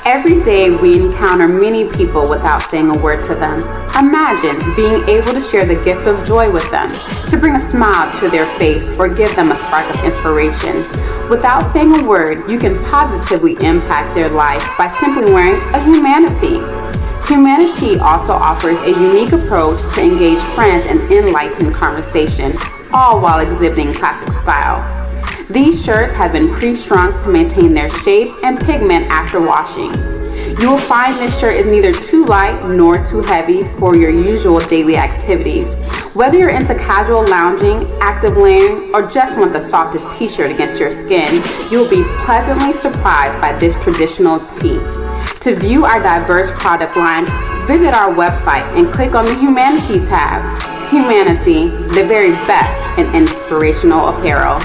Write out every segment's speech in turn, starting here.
Every day we encounter many people without saying a word to them. Imagine being able to share the gift of joy with them, to bring a smile to their face or give them a spark of inspiration. Without saying a word, you can positively impact their life by simply wearing a humanity. Humanity also offers a unique approach to engage friends in enlightened conversation, all while exhibiting classic style. These shirts have been pre-shrunk to maintain their shape and pigment after washing. You will find this shirt is neither too light nor too heavy for your usual daily activities. Whether you're into casual lounging, active layering, or just want the softest t-shirt against your skin, you'll be pleasantly surprised by this traditional tee. To view our diverse product line, visit our website and click on the Humanity tab. Humanity, the very best in inspirational apparel.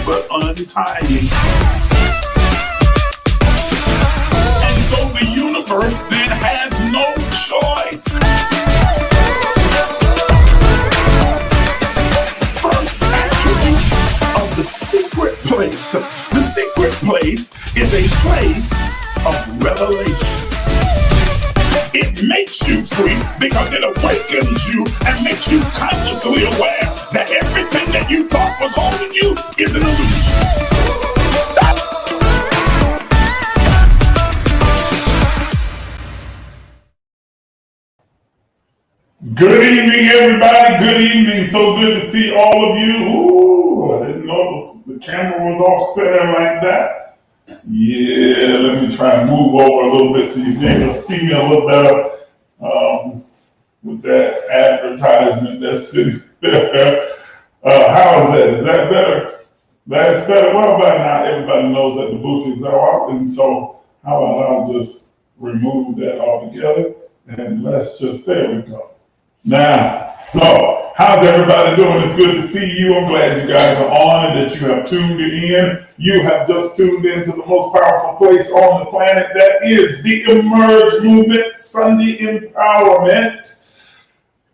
But untying. And so the universe then has no choice. First attribute of the secret place. The secret place is a place of revelation. It makes you free because it awakens you and makes you consciously aware that everything that you thought was holding you is an illusion. Good evening, everybody. Good evening. So good to see all of you. Ooh, I didn't know the camera was offset like that. Yeah, let me try and move over a little bit so you can see me a little better with that advertisement that's sitting there. How is that? Is that better? That's better. Well, by now everybody knows that the book is out, and so how about I'll just remove that altogether, and let's just, there we go. Now, so how's everybody doing? It's good to see you. I'm glad you guys are on and that you have tuned in. You have just tuned into the most powerful place on the planet, that is the Emerge Movement Sunday Empowerment.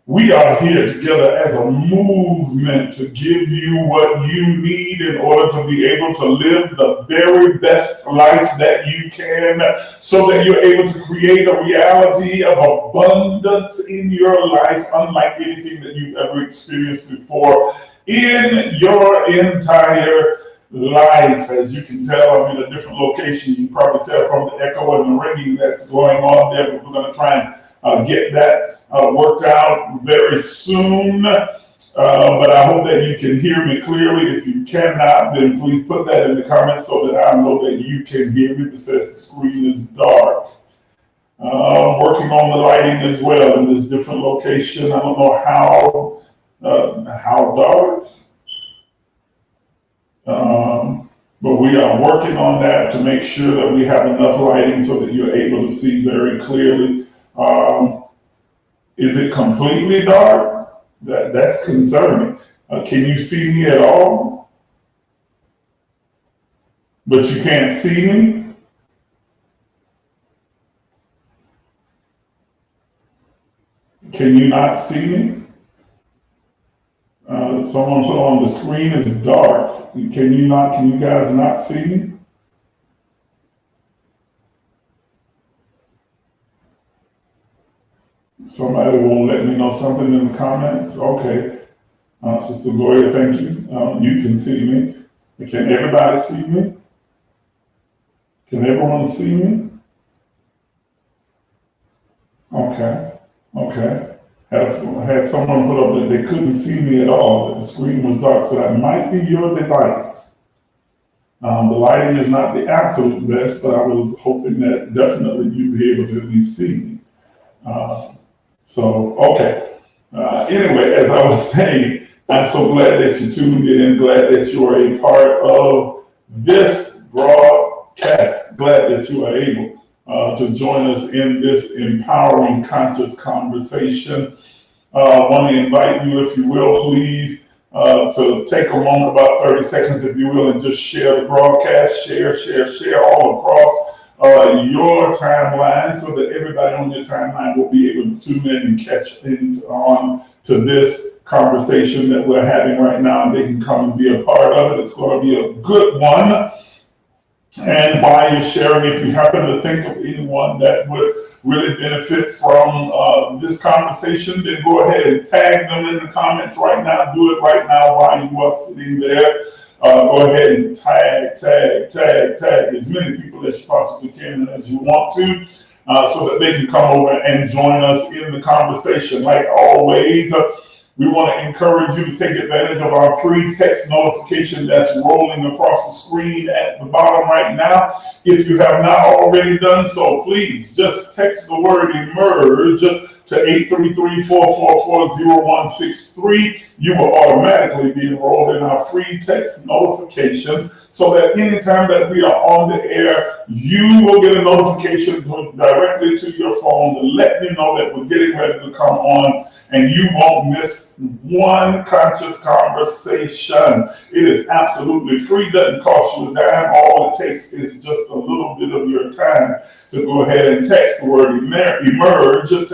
We are here together as a movement to give you what you need in order to be able to live the very best life that you can, so that you're able to create a reality of abundance in your life unlike anything that you've ever experienced before in your entire life. As you can tell, I'm in a different location. You can probably tell from the echo and the ringing that's going on there, but we're going to try and get that worked out very soon. But I hope that you can hear me clearly. If you cannot, then please put that in the comments so that I know that you can hear me. It says the screen is dark. Working on the lighting as well in this different location. I don't know how dark. But we are working on that to make sure that we have enough lighting so that you're able to see very clearly. Is it completely dark? That's concerning. Can you see me at all? But you can't see me? Can you not see me? Someone put on the screen is dark. Can you guys not see me? Somebody will let me know something in the comments. Okay. Sister Gloria, thank you. You can see me. Can everybody see me? Can everyone see me? Okay. Had someone put up that they couldn't see me at all, that the screen was dark, so that might be your device. The lighting is not the absolute best, but I was hoping that definitely you'd be able to at least see me. Okay. Anyway, as I was saying, I'm so glad that you tuned in, glad that you are a part of this broadcast, glad that you are able to join us in this empowering conscious conversation. Want to invite you, if you will, please, to take a moment, about 30 seconds, if you will, and just share the broadcast, share all across your timeline, so that everybody on your timeline will be able to tune in and catch on to this conversation that we're having right now, and they can come and be a part of it. It's going to be a good one. And while you're sharing, if you happen to think of anyone that would really benefit from this conversation, then go ahead and tag them in the comments right now. Do it right now while you are sitting there. Go ahead and tag as many people as you possibly can and as you want to, so that they can come over and join us in the conversation. Like always, we want to encourage you to take advantage of our free text notification that's rolling across the screen at the bottom right now. If you have not already done so, please just text the word emerge to 833-444-0163. You will automatically be enrolled in our free text notifications, so that anytime that we are on the air, you will get a notification directly to your phone to let you know that we're getting ready to come on, and you won't miss one conscious conversation. It is absolutely free, doesn't cost you a dime. All it takes is just a little bit of your time to go ahead and text the word emerge to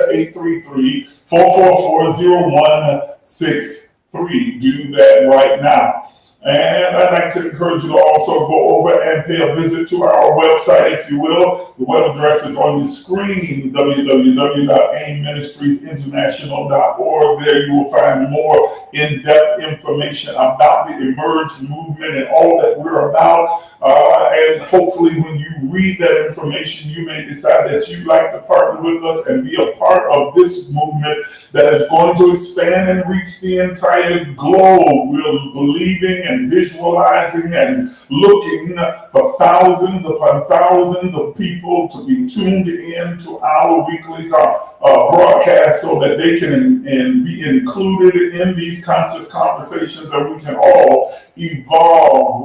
833-444-0163. Do that right now. And I'd like to encourage you to also go over and pay a visit to our website, if you will. The web address is on the screen, www.aimministriesinternational.org. There you will find more in-depth information about the Emerge movement and all that we're about. And hopefully when you read that information, you may decide that you'd like to partner with us and be a part of this movement that is going to expand and reach the entire globe. We're believing and visualizing and looking for thousands upon thousands of people to be tuned in to our weekly broadcast, so that they can be included in these conscious conversations, and we can all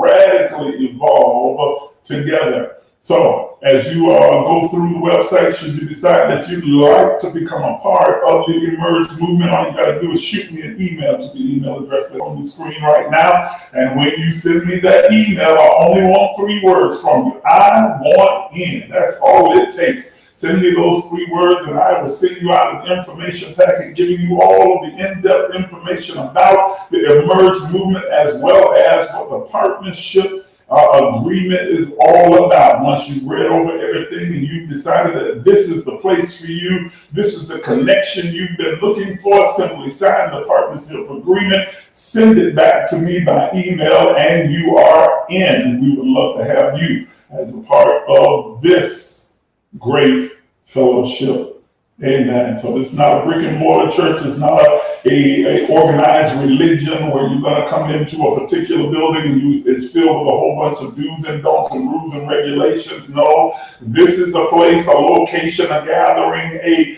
radically evolve together. So as you go through the website, should you decide that you'd like to become a part of the Emerge movement, all you got to do is shoot me an email to the email address that's on the screen right now. And when you send me that email, I only want 3 words from you. I want in. That's all it takes. Send me those 3 words and I will send you out an information packet giving you all of the in-depth information about the Emerge movement as well as what the partnership agreement is all about. Once you've read over everything and you've decided that this is the place for you, this is the connection you've been looking for, simply sign the partnership agreement, send it back to me by email, and you are in. We would love to have you as a part of this great fellowship. Amen. So it's not a brick and mortar church. It's not a organized religion where you're going to come into a particular building and it's filled with a whole bunch of do's and don'ts and rules and regulations. No, this is a place, a location, a gathering, a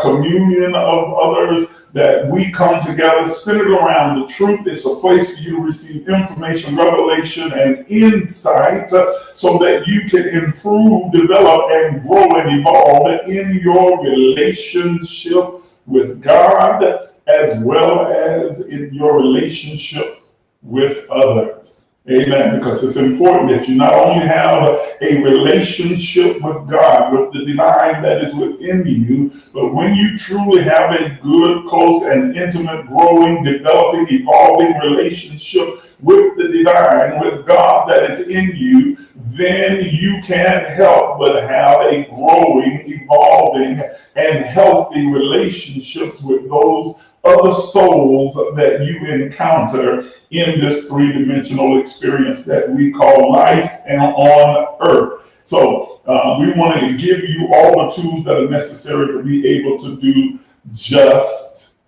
communion of others that we come together centered around the truth. It's a place for you to receive information, revelation, and insight so that you can improve, develop, and grow and evolve in your relationship with God as well as in your relationship with others. Amen. Because it's important that you not only have a relationship with God, with the divine that is within you, but when you truly have a good, close, and intimate, growing, developing, evolving relationship with the divine, with God that is in you, then you can't help but have a growing, evolving, and healthy relationships with those other souls that you encounter in this 3-dimensional experience that we call life and on earth. So we want to give you all the tools that are necessary to be able to do just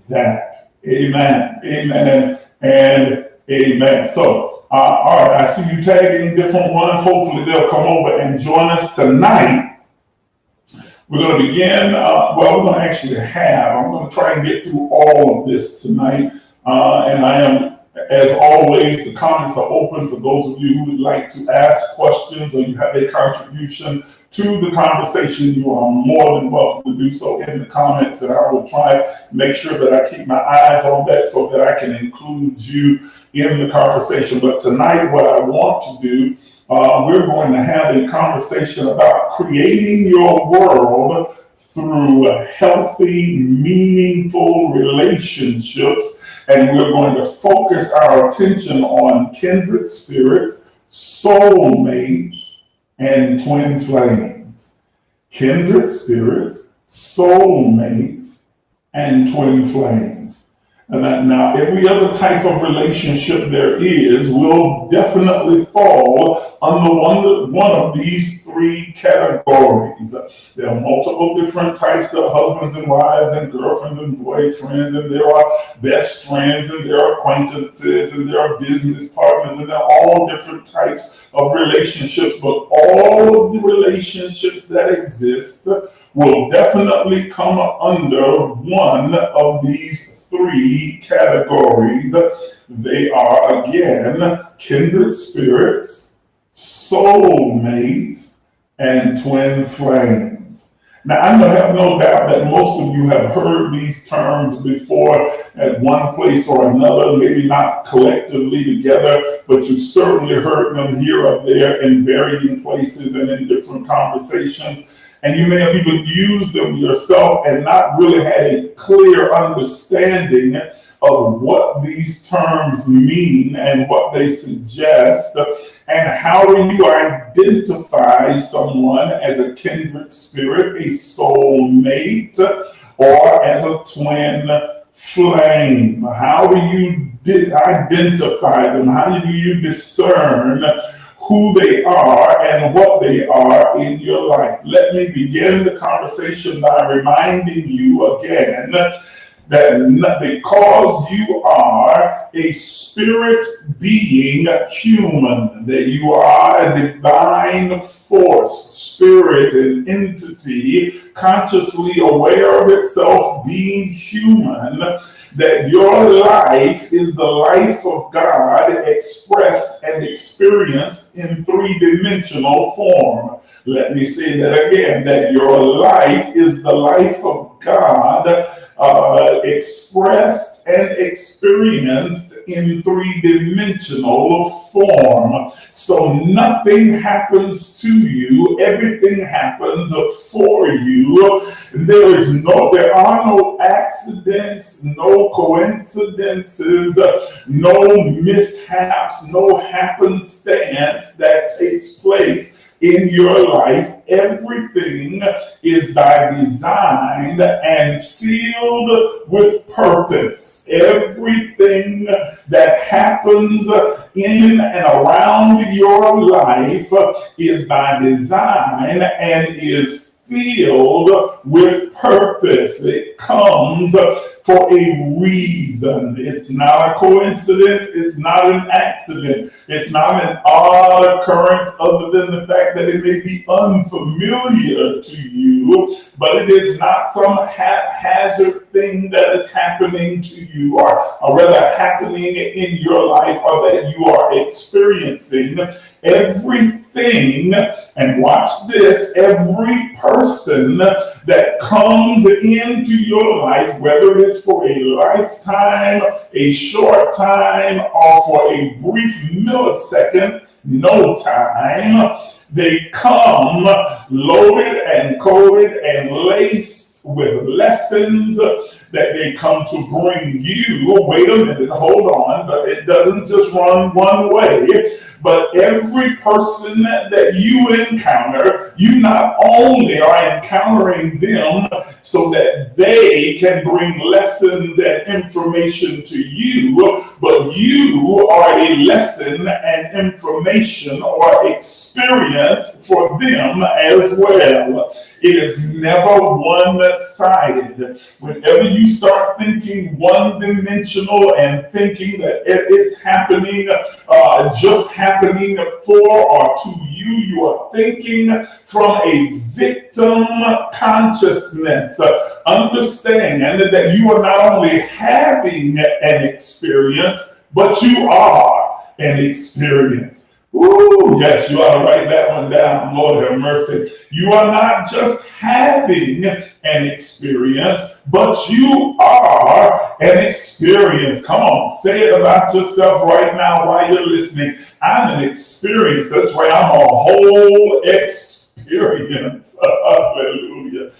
that. Amen, amen, and amen. So, all right, I see you tagging different ones. Hopefully they'll come over and join us tonight. We're going to begin, I'm going to try and get through all of this tonight. And I am, as always, the comments are open for those of you who would like to ask questions or you have a contribution to the conversation. You are more than welcome to do so in the comments, and I will try to make sure that I keep my eyes on that so that I can include you in the conversation. But tonight, what I want to do, we're going to have a conversation about creating your world through healthy, meaningful relationships. And we're going to focus our attention on kindred spirits, soulmates, and twin flames. Kindred spirits, soulmates, and twin flames. And now, every other type of relationship there is will definitely fall under one of these 3 categories. There are multiple different types of husbands and wives and girlfriends and boyfriends, and there are best friends, and there are acquaintances, and there are business partners, and there are all different types of relationships. But all of the relationships that exist will definitely come under one of these 3 categories. They are, again, kindred spirits, soulmates, and twin flames. Now, I have no doubt that most of you have heard these terms before at one place or another, maybe not collectively together, but you certainly heard them here or there in varying places and in different conversations. And you may have even used them yourself and not really had a clear understanding of what these terms mean and what they suggest. And how do you identify someone as a kindred spirit, a soulmate, or as a twin flame? How do you identify them? How do you discern who they are and what they are in your life? Let me begin the conversation by reminding you again that because you are a spirit being human, that you are a divine force, spirit, and entity, consciously aware of itself being human, that your life is the life of God expressed and experienced in 3-dimensional form. Let me say that again, that your life is the life of God expressed and experienced in three-dimensional form. So nothing happens to you, everything happens for you. There are no accidents, no coincidences, no mishaps, no happenstance that takes place in your life. Everything is by design and filled with purpose. Everything that happens in and around your life is by design and is filled with purpose. It comes for a reason. It's not a coincidence. It's not an accident. It's not an odd occurrence other than the fact that it may be unfamiliar to you, but it is not some haphazard thing that is happening to you, or rather happening in your life, or that you are experiencing. Everything, and watch this, every person that comes into your life, whether it's for a lifetime, a short time, or for a brief millisecond, no time, they come loaded and coated and laced with lessons that they come to bring you. Wait a minute, hold on, but it doesn't just run one way. But every person that you encounter, you not only are encountering them so that they can bring lessons and information to you, but you are a lesson and information or experience for them as well. It is never one-sided. Whenever you start thinking one-dimensional and thinking that it's happening, just happening for or to you, you are thinking from a victim consciousness. Understand that you are not only having an experience, but you are an experience. Ooh, yes, you ought to write that one down. Lord have mercy. You are not just having an experience, but you are an experience. Come on, say it about yourself right now while you're listening. I'm an experience. That's right. I'm a whole experience. Hallelujah.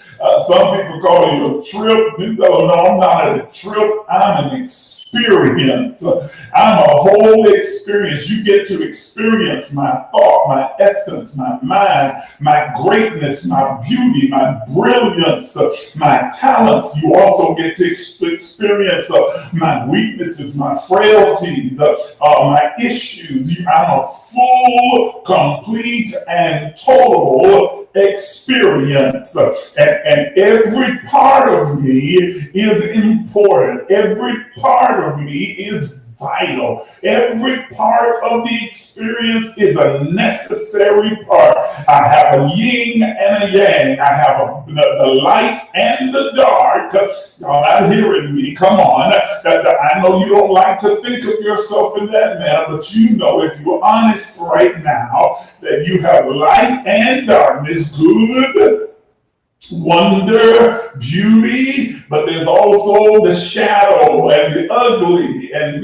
Some people call you a trip. People go, no, I'm not a trip. I'm an experience. I'm a whole experience. You get to experience my thought, my essence, my mind, my greatness, my beauty, my brilliance, my talents. You also get to experience my weaknesses, my frailties, my issues. I'm a full, complete, and total experience. And every part of me is important. Every part of me is vital. Every part of the experience is a necessary part. I have a yin and a yang. I have the light and the dark. Y'all not hearing me. Come on. I know you don't like to think of yourself in that manner, but you know, if you're honest right now, that you have light and darkness, good, wonder, beauty, but there's also the shadow and the ugly and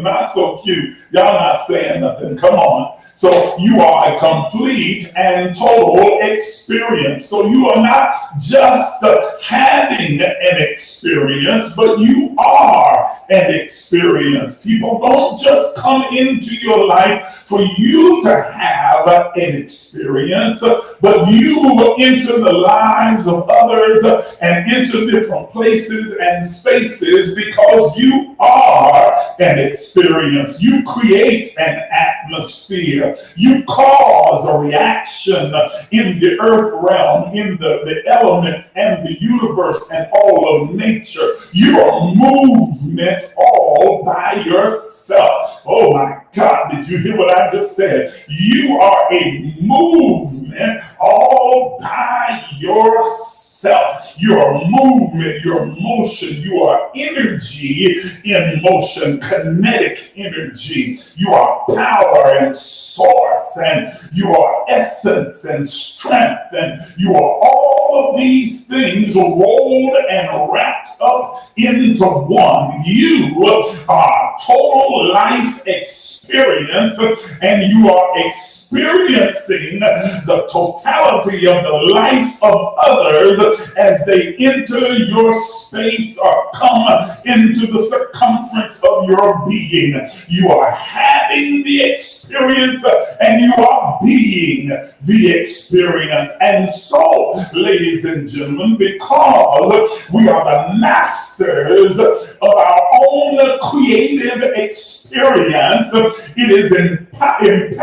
not so cute. Y'all not saying nothing. Come on. So you are a complete and total experience. So you are not just having an experience, but you are an experience. People don't just come into your life for you to have an experience, but you enter the lives of others and enter different places and spaces because you are an experience. You create an atmosphere. You cause a reaction in the earth realm, in the elements and the universe and all of nature. You are movement all by yourself. Oh my God, did you hear what I just said? You are a movement all by yourself. Your movement, your motion, you are energy in motion, kinetic energy. You are power and source, and you are essence and strength, and you are all of these things rolled and wrapped wrapped up into one. You are total life experience, and you are experiencing the totality of the life of others as they enter your space or come into the circumference of your being. You are having the experience and you are being the experience. And so, ladies and gentlemen, because we are the masters of our own creative experience, it is imperative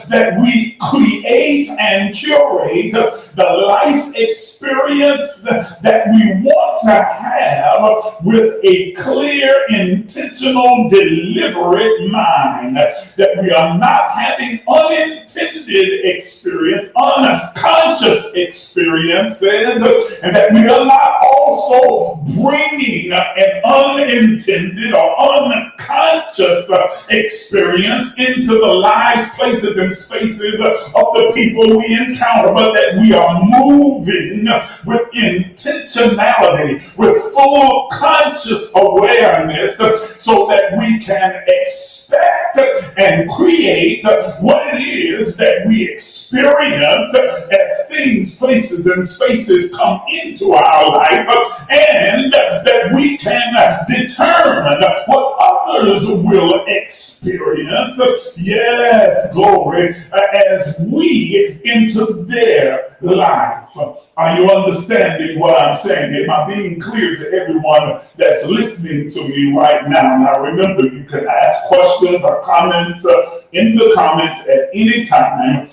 that we create and curate the life experience that we want to have with a clear, intentional, deliberate mind. That we are not having unintended experience, unconscious experiences, and that we are not also bringing an unintended or unconscious experience into the lives, places, and spaces of the people we encounter, but that we are moving with intentionality, with full conscious awareness, so that we can expect and create what it is that we experience as things, places, and spaces come into our life, and that we can determine what others will experience, yes, glory, as we into their life. Are you understanding what I'm saying? Am I being clear to everyone that's listening to me right now? Now remember, you can ask questions or comments in the comments at any time,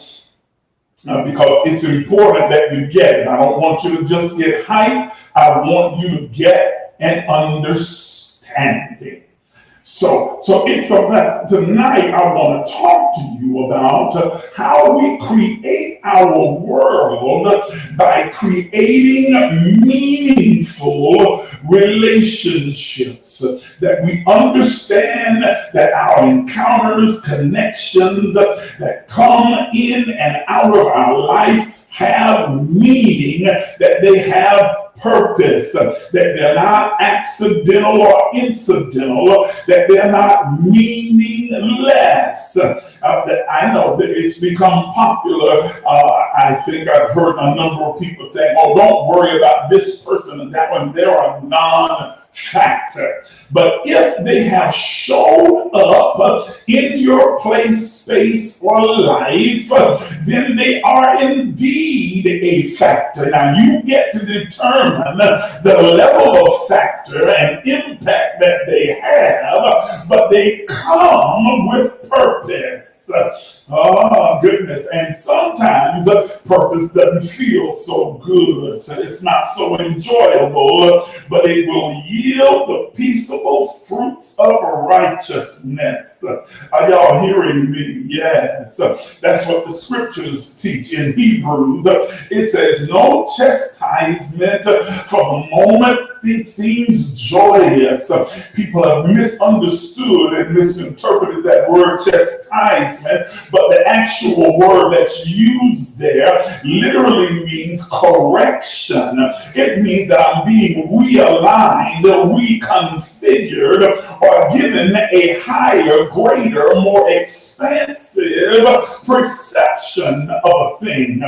because it's important that you get it. I don't want you to just get hyped. I want you to get an understanding. So it's about tonight. I want to talk to you about how we create our world by creating meaningful relationships. That we understand that our encounters, connections that come in and out of our life have meaning, that they have purpose, that they're not accidental or incidental, that they're not meaningless. I know that it's become popular. I think I've heard a number of people saying, oh, don't worry about this person and that one. They're a non-factor. But if they have showed up in your place, space, or life, then they are indeed a factor. Now you get to determine the level of factor and impact that they have, but they come with purpose. Oh, goodness. And sometimes purpose doesn't feel so good, so it's not so enjoyable, but it will yield the peaceable fruits of righteousness. Are y'all hearing me? Yes. That's what the scriptures teach in Hebrews. It says, no chastisement for the moment it seems joyous. People have misunderstood and misinterpreted that word chastisement, but the actual word that's used there literally means correction. It means that I'm being realigned, reconfigured, or given a higher, greater, more expansive perception of a thing.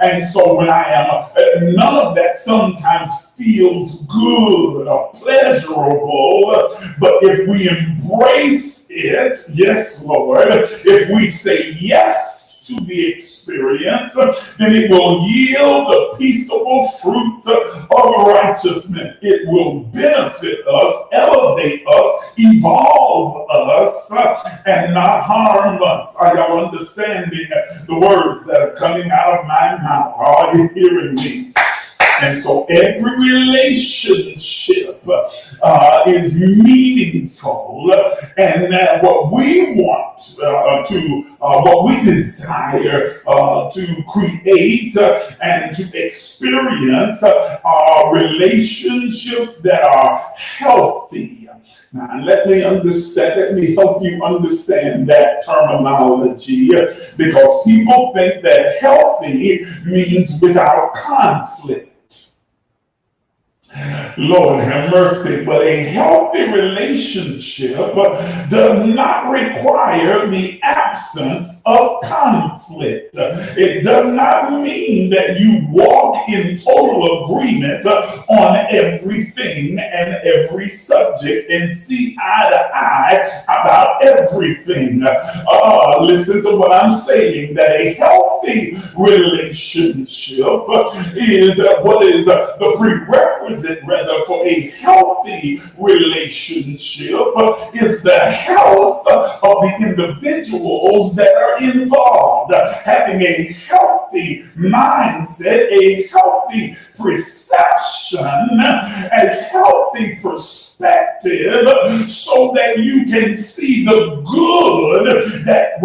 And so when I am, none of that sometimes feels good or pleasurable, but if we embrace it, yes, Lord, if we say yes to the experience, then it will yield the peaceable fruits of righteousness. It will benefit us, elevate us, evolve us, and not harm us. Are y'all understanding the words that are coming out of my mouth? Are you hearing me? And so every relationship is meaningful, and what we want what we desire to create and to experience are relationships that are healthy. Now, let me help you understand that terminology, because people think that healthy means without conflict. Lord have mercy, but a healthy relationship does not require the absence of conflict. It does not mean that you walk in total agreement on everything and every subject and see eye to eye about everything. Listen to what I'm saying, that a healthy relationship is what is the prerequisite, rather, for a healthy relationship is the health of the individuals that are involved. Having a healthy mindset, a healthy perception, a healthy perspective, so that you can see the good that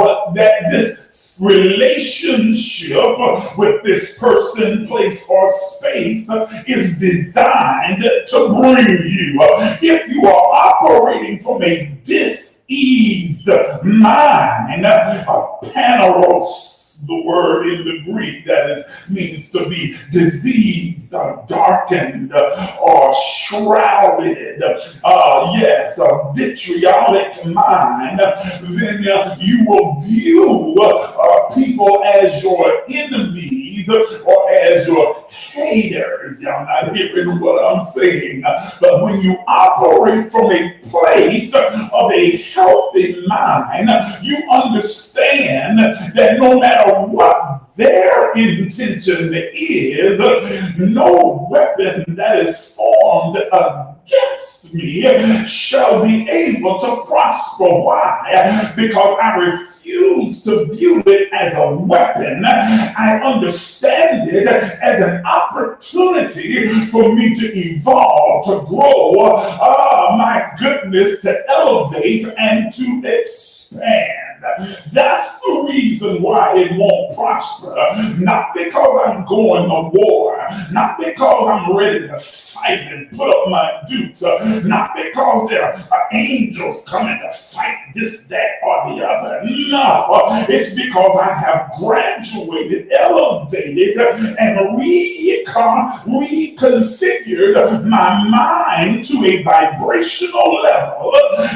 this relationship with this person, place, or space is designed to bring you. If you are operating from a diseased mind, a paneros, the word in the Greek means to be diseased, darkened, or shrouded. Yes, a vitriolic mind. Then you will view people as your enemies or as your haters. Y'all not hearing what I'm saying. But when you operate from a place of a healthy mind, you understand that no matter what their intention is, no weapon that is formed against me shall be able to prosper. Why? Because I refuse to view it as a weapon. I understand it as an opportunity for me to evolve, to grow, my goodness, to elevate and to expand. That's the reason why it won't prosper. Not because I'm going to war, not because I'm ready to fight and put up my dukes, not because there are angels coming to fight this, that, or the other. No, it's because I have graduated, elevated, and reconfigured my mind to a vibrational level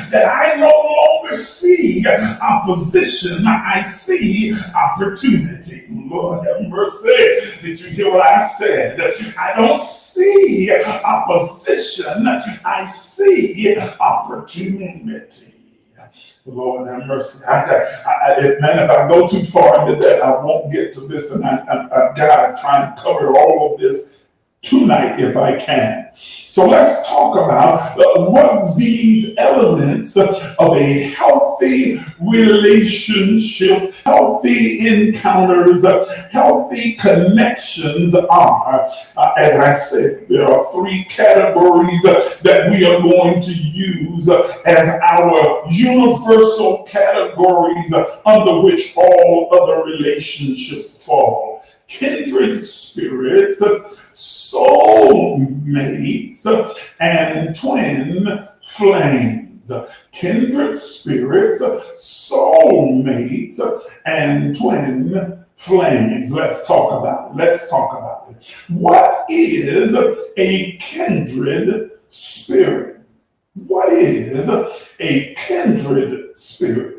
that I no longer see opposition, I see opportunity. Lord have mercy. Did you hear what I said? I don't see opposition, I see opportunity. Lord have mercy. If I go too far into that, I won't get to this, and I've got to try and cover all of this tonight if I can. So let's talk about what these elements of a healthy relationship, healthy encounters, healthy connections are. As I said, there are three categories that we are going to use as our universal categories under which all other relationships fall. Kindred spirits, soulmates, and twin flames. Kindred spirits, soulmates, and twin flames. Let's talk about it. What is a kindred spirit? What is a kindred spirit?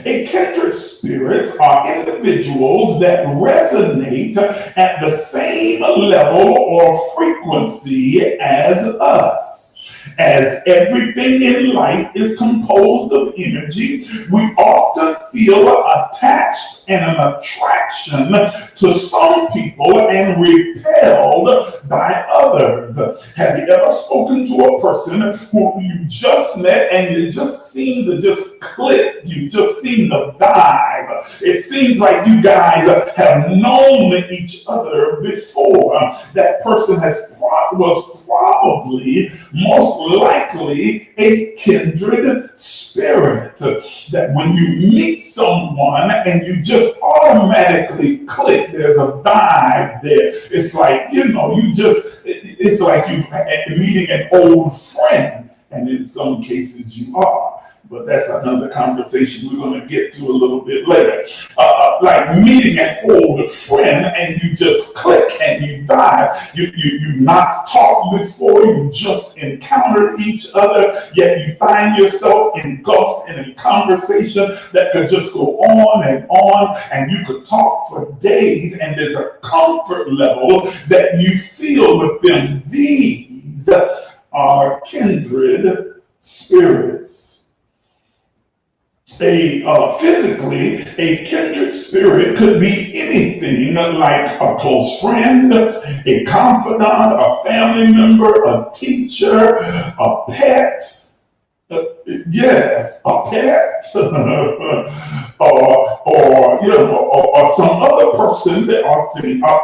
A kindred spirits are individuals that resonate at the same level or frequency as us. As everything in life is composed of energy, we often feel attached and an attraction to some people and repelled by others. Have you ever spoken to a person who you just met and you just seem to just click? You just seem to vibe. It seems like you guys have known each other before. That person was probably, most likely, a kindred spirit. That when you meet someone and you just automatically click, there's a vibe there. It's like, it's like you're meeting an old friend, and in some cases you are. but that's another conversation we're going to get to a little bit later. Like meeting an older friend and you just click and you vibe. You've not talked before, you just encountered each other, yet you find yourself engulfed in a conversation that could just go on, and you could talk for days, and there's a comfort level that you feel with them. These are kindred spirits. Physically, a kindred spirit could be anything like a close friend, a confidant, a family member, a teacher, a pet. Yes, a pet, or some other person a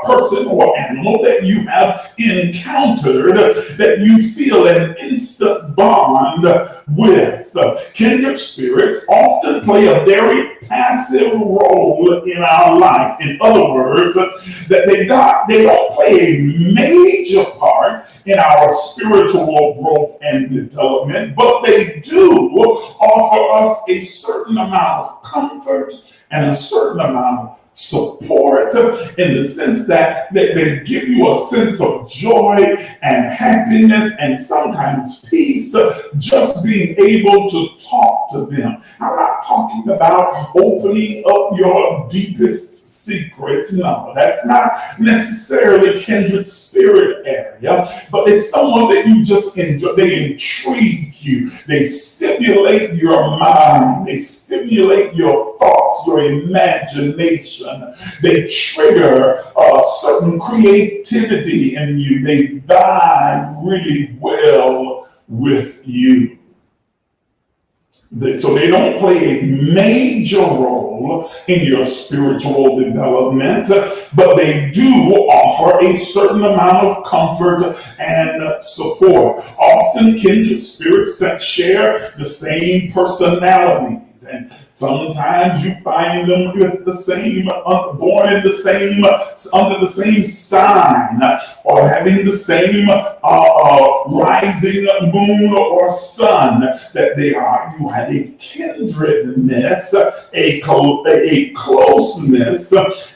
person or animal that you have encountered that you feel an instant bond with. Kindred spirits often play a very passive role in our life. In other words, that they don't play a major part in our spiritual growth and development, but they do offer us a certain amount of comfort and a certain amount of support, in the sense that they give you a sense of joy and happiness and sometimes peace, just being able to talk to them. I'm not talking about opening up your deepest secrets. No, that's not necessarily kindred spirit area, but it's someone that you just enjoy. They intrigue you. They stimulate your mind. They stimulate your thoughts, your imagination. They trigger certain creativity in you. They vibe really well with you. So they don't play a major role in your spiritual development, but they do offer a certain amount of comfort and support. Often kindred spirits share the same personalities, and sometimes you find them with the same, born in the same, under the same sign, or having the same rising moon or sun that they are. You have a kindredness, a closeness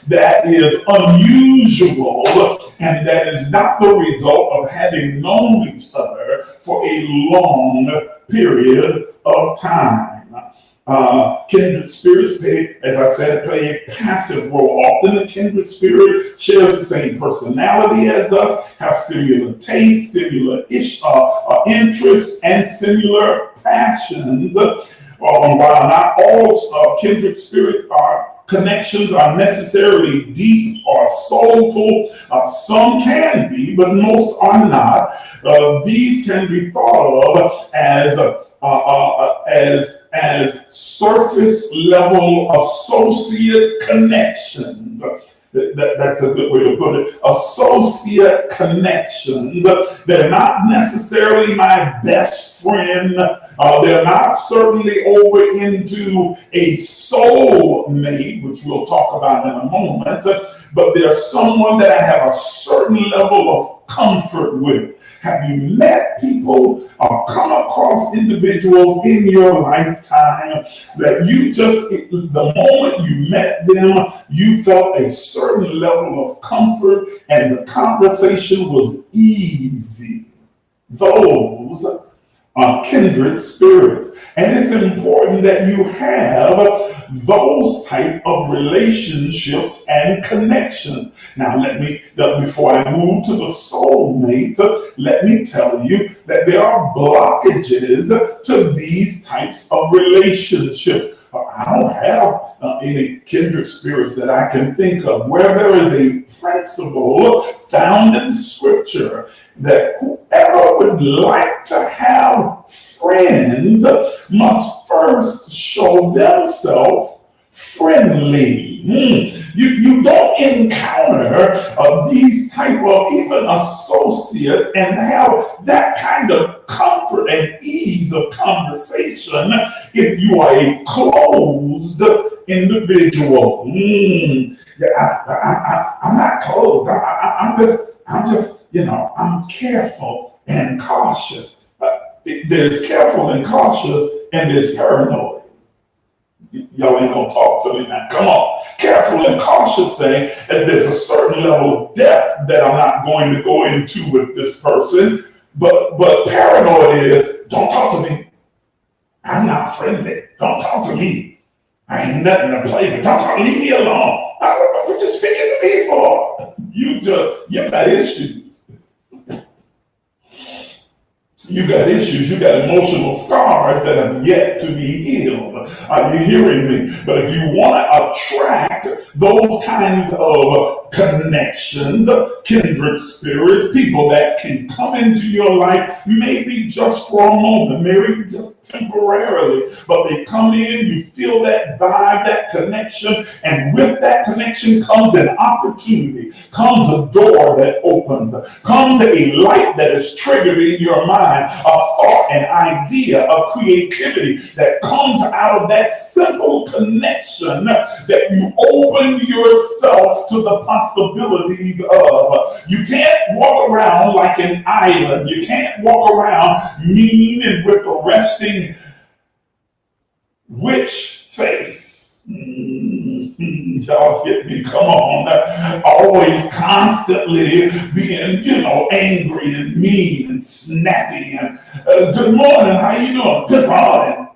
that is unusual, and that is not the result of having known each other for a long period of time. Kindred spirits, as I said, play a passive role. Often a kindred spirit shares the same personality as us, have similar tastes, similar interests, and similar passions. While not all kindred spirits connections are necessarily deep or soulful, some can be, but most are not. These can be thought of as surface level associate connections. That's a good way to put it. Associate connections. They're not necessarily my best friend. They're not certainly over into a soul mate, which we'll talk about in a moment, but they're someone that I have a certain level of comfort with. Have you met people or come across individuals in your lifetime that you just, the moment you met them, you felt a certain level of comfort and the conversation was easy? Those are kindred spirits. And it's important that you have those type of relationships and connections. Now, before I move to the soulmates, let me tell you that there are blockages to these types of relationships. I don't have any kindred spirits that I can think of where there is a principle found in Scripture that whoever would like to have friends must first show themselves friendly. You don't encounter these type of even associates and have that kind of comfort and ease of conversation if you are a closed individual. I'm not closed. I'm just, I'm careful and cautious. There's careful and cautious, and there's paranoid. Y'all ain't gonna talk to me now. Come on. Careful and cautious saying that there's a certain level of depth that I'm not going to go into with this person. But paranoid is, don't talk to me. I'm not friendly. Don't talk to me. I ain't nothing to play with. Don't talk, leave me alone. What you speaking to me for? You got issues. You got issues. You got emotional scars that have yet to be healed. Are you hearing me? But if you want to attract those kinds of connections, kindred spirits, people that can come into your life, maybe just for a moment, maybe just temporarily, but they come in, you feel that vibe, that connection, and with that connection comes an opportunity, comes a door that opens, comes a light that is triggered in your mind, a thought, an idea, a creativity that comes out of that simple connection that you open yourself to the possibilities of. You can't walk around like an island. You can't walk around mean and with a resting witch face. Y'all get me? Come on. Always constantly being, angry and mean and snappy. And good morning. How you doing? Good morning.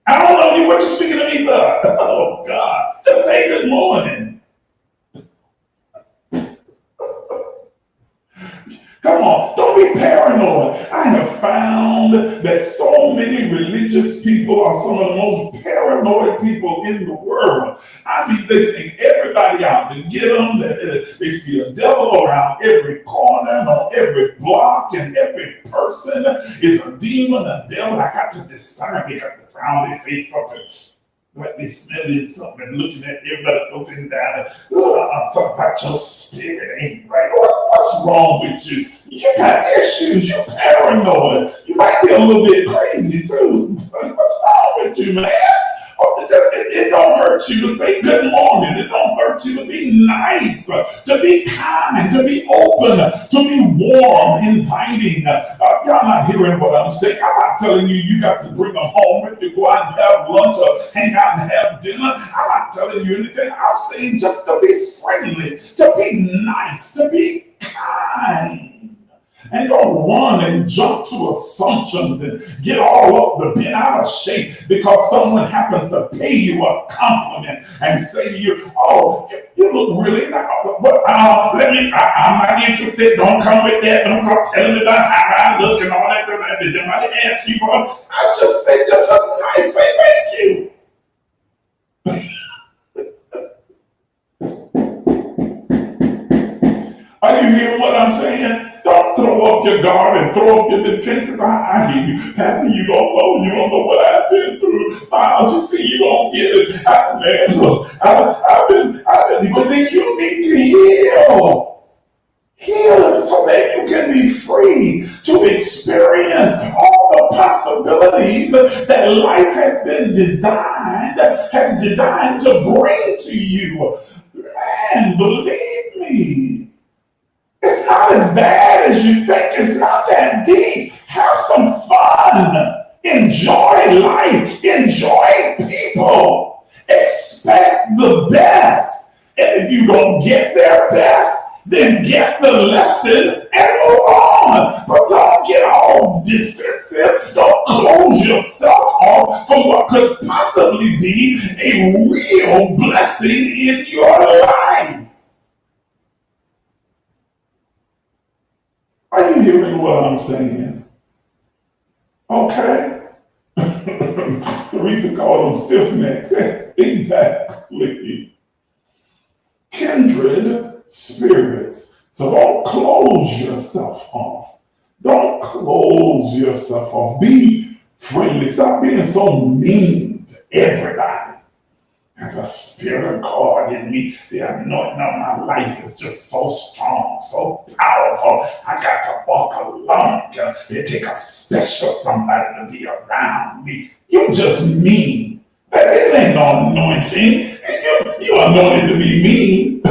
I don't know you. What you speaking to me for? Oh God. Just say good morning. Come on, don't be paranoid. I have found that so many religious people are some of the most paranoid people in the world. They think everybody out to get them. They see a devil around every corner, on every block, and every person is a demon, a devil. I got to discern. They got to frown their face up and let me smelling something and looking at everybody looking down. Something about your spirit ain't right. What's wrong with you? You got issues. You're paranoid. You might be a little bit crazy too. What's wrong with you, man? It don't hurt you to say good morning. It don't hurt you to be nice, to be kind, to be open, to be warm, inviting. Y'all not hearing what I'm saying. I'm not telling you you got to bring them home with you, go out and have lunch or hang out and have dinner. I'm not telling you anything. I'm saying just to be friendly, to be nice, to be kind. And don't run and jump to assumptions and get all up, bent out of shape because someone happens to pay you a compliment and say to you, oh, you look really nice. But I'm not interested. Don't come with that. Don't start telling me about how I look and all that. Did anybody ask you for it? I just say, just look nice. Say thank you. Are you hearing what I'm saying? Don't throw up your guard and throw up your defenses. I hear you. Pastor, you don't know. You don't know what I've been through. Miles, you see, you don't get it. Man, look, I've been, but then you need to heal. Heal so that you can be free to experience all the possibilities that life has designed to bring to you. Man, believe me. It's not as bad as you think. It's not that deep. Have some fun. Enjoy life. Enjoy people. Expect the best. And if you don't get their best, then get the lesson and move on. But don't get all defensive. Don't close yourself off for what could possibly be a real blessing in your life. Are you hearing what I'm saying? Okay. Teresa called them stiff necks. Exactly. Kindred spirits. So don't close yourself off. Don't close yourself off. Be friendly. Stop being so mean to everybody. And the Spirit of God in me, the anointing of my life is just so strong, so powerful. I got to walk alone. It takes a special somebody to be around me. You just mean. It ain't no anointing. You anointed to be mean.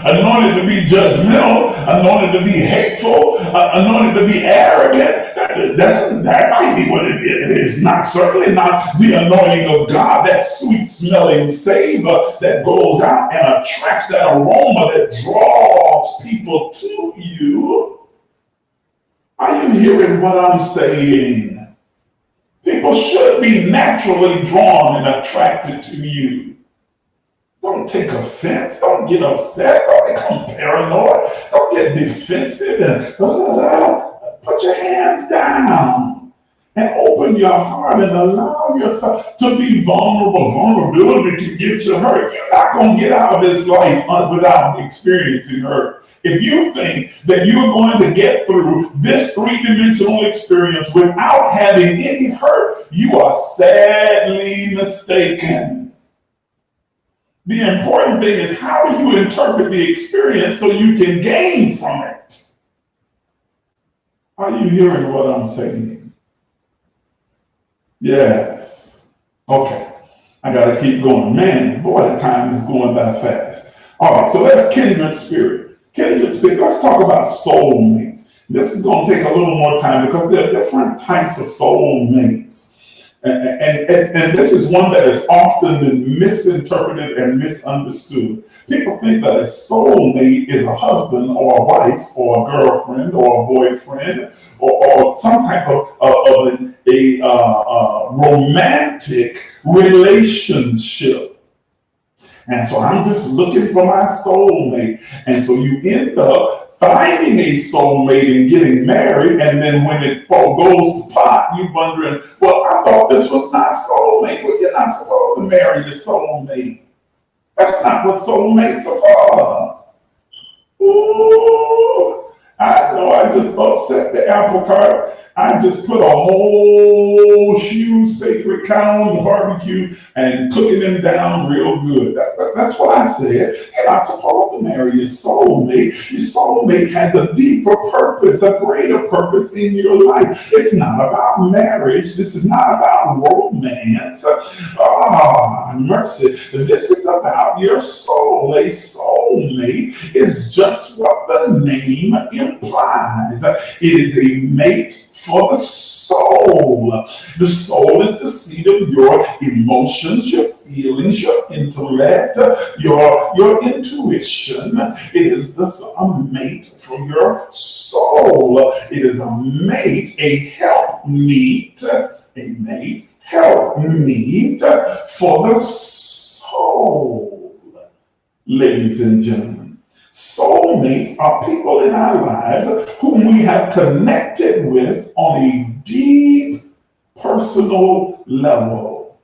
anointed to be judgmental, anointed to be hateful, anointed to be arrogant. That might be what it is. It is not, certainly not the anointing of God, that sweet smelling savor that goes out and attracts that aroma that draws people to you. Are you hearing what I'm saying? People should be naturally drawn and attracted to you. Don't take offense. Don't get upset. Don't become paranoid. Don't get defensive and put your hands down and open your heart and allow yourself to be vulnerable. Vulnerability can get you hurt. You're not going to get out of this life without experiencing hurt. If you think that you're going to get through this three-dimensional experience without having any hurt, you are sadly mistaken. The important thing is, how do you interpret the experience so you can gain from it? Are you hearing what I'm saying? Yes. Okay. I got to keep going. Man, boy, the time is going by fast. All right, so that's kindred spirit. Kindred spirit, let's talk about soulmates. This is going to take a little more time because there are different types of soulmates. And this is one that has often been misinterpreted and misunderstood. People think that a soulmate is a husband or a wife or a girlfriend or a boyfriend or some type of romantic relationship. And so I'm just looking for my soulmate. And so you end up finding a soulmate and getting married, and then when it goes to pot, you're wondering, well, I thought this was my soulmate. Well, you're not supposed to marry your soulmate. That's not what soulmates are for. Ooh, I know I just upset the apple cart. I just put a whole huge sacred cow on the barbecue and cooking them down real good. That's what I said. You're not supposed to marry your soulmate. Your soulmate has a deeper purpose, a greater purpose in your life. It's not about marriage. This is not about romance. Mercy. This is about your soul. A soulmate is just what the name implies. It is a mate for the soul. The soul is the seat of your emotions, your feelings, your intellect, your intuition. It is a mate for your soul. It is a mate, a helpmeet, helpmeet for the soul. Ladies and gentlemen, soulmates are people in our lives whom we have connected with on a deep personal level.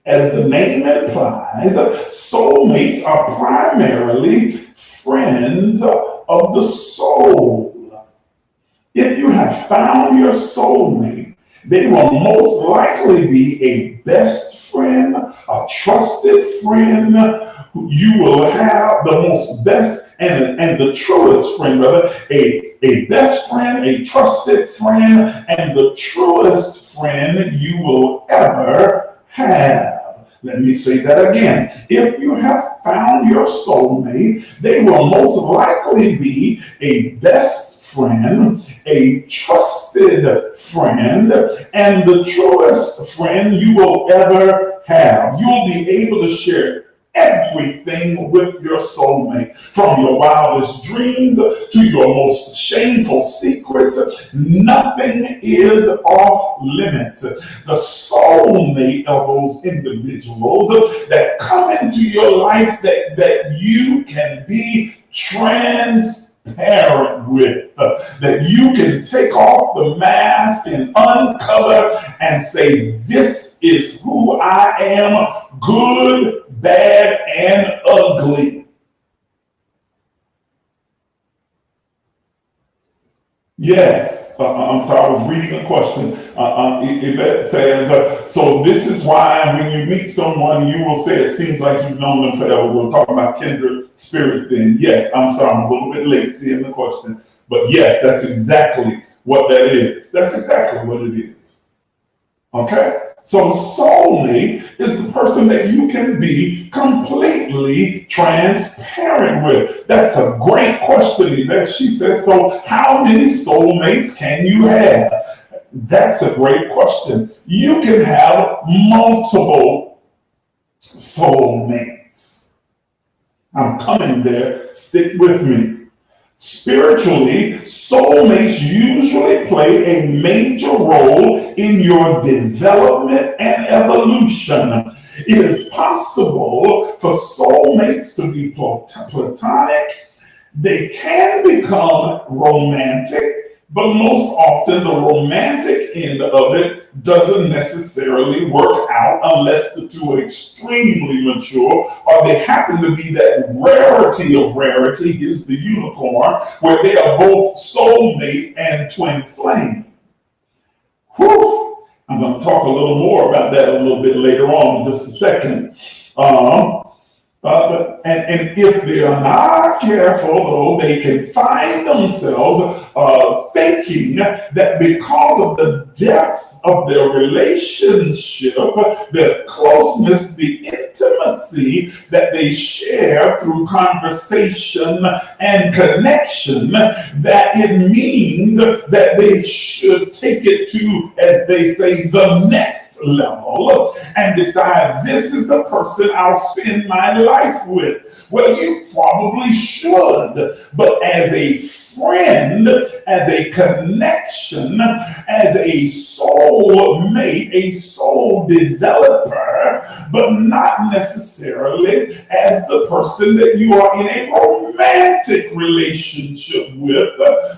As the name implies, soulmates are primarily friends of the soul. If you have found your soulmate, they will most likely be a best friend, a trusted friend. You will have the most best and the truest friend, brother. A best friend, a trusted friend, and the truest friend you will ever have. Let me say that again. If you have found your soulmate, they will most likely be a best friend, a trusted friend, and the truest friend you will ever have. You'll be able to share everything with your soulmate, from your wildest dreams to your most shameful secrets. Nothing is off limits. The soulmate of those individuals that come into your life that you can be transparent with, that you can take off the mask and uncover and say, this is who I am, good, bad, and ugly. Yes, I'm sorry, I was reading a question. It says, so this is why when you meet someone, you will say it seems like you've known them forever. We're talking about kindred spirits then. Yes, I'm sorry, I'm a little bit late seeing the question. But yes, that's exactly what that is. That's exactly what it is. Okay? So soulmate is the person that you can be completely transparent with. That's a great question, Yvette. She said, so how many soulmates can you have? That's a great question. You can have multiple soulmates. I'm coming there. Stick with me. Spiritually, soulmates usually play a major role in your development and evolution. It is possible for soulmates to be platonic. They can become romantic, but most often the romantic end of it doesn't necessarily work out unless the two are extremely mature or they happen to be that rarity of rarity is the unicorn, where they are both soulmate and twin flame. Whew. I'm going to talk a little more about that a little bit later on in just a second. And if they are not careful, though, they can find themselves thinking that because of the depth of their relationship, the closeness, the intimacy that they share through conversation and connection, that it means that they should take it to, as they say, the next level and decide this is the person I'll spend my life with. Well, you probably should, but as a friend, as a connection, as a soul mate, a soul developer, but not necessarily as the person that you are in a romantic relationship with,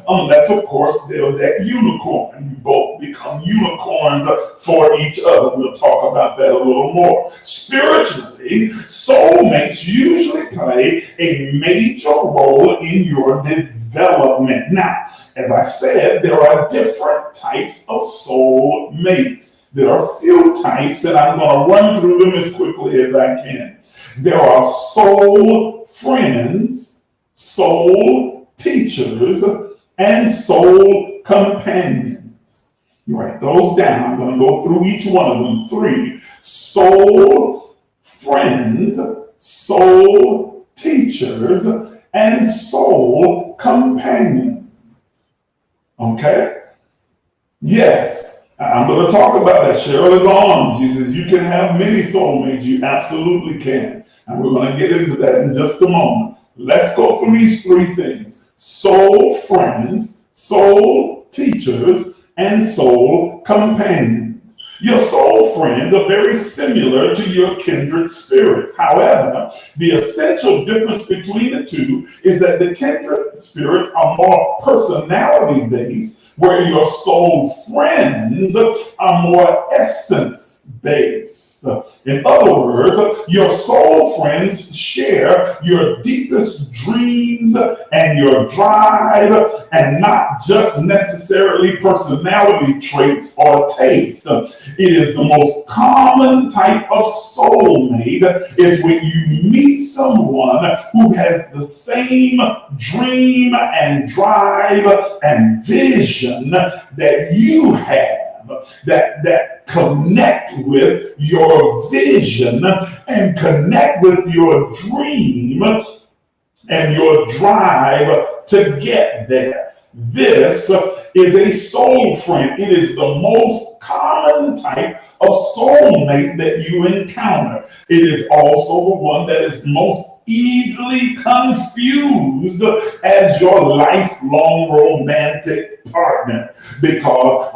unless, of course, they're that unicorn. You both become unicorns for each other. We'll talk about that a little more. Spiritually, soulmates usually play a major role in your development. Now, as I said, there are different types of soul mates. There are a few types, and I'm going to run through them as quickly as I can. There are soul friends, soul teachers, and soul companions. You write those down. I'm going to go through each one of them. 3. Soul friends, soul teachers, and soul companions. Okay? Yes. I'm going to talk about that. Cheryl is on. She says you can have many soulmates. You absolutely can. And we're going to get into that in just a moment. Let's go through these 3 things. Soul friends, soul teachers, and soul companions. Your soul friends are very similar to your kindred spirits. However, the essential difference between the two is that the kindred spirits are more personality-based, where your soul friends are more essence-based. In other words, your soul friends share your deepest dreams and your drive, and not just necessarily personality traits or taste. It is the most common type of soulmate is when you meet someone who has the same dream and drive and vision that you have. That connect with your vision and connect with your dream and your drive to get there. This is a soul friend. It is the most common type of soulmate that you encounter. It is also the one that is most easily confused as your lifelong romantic partner, because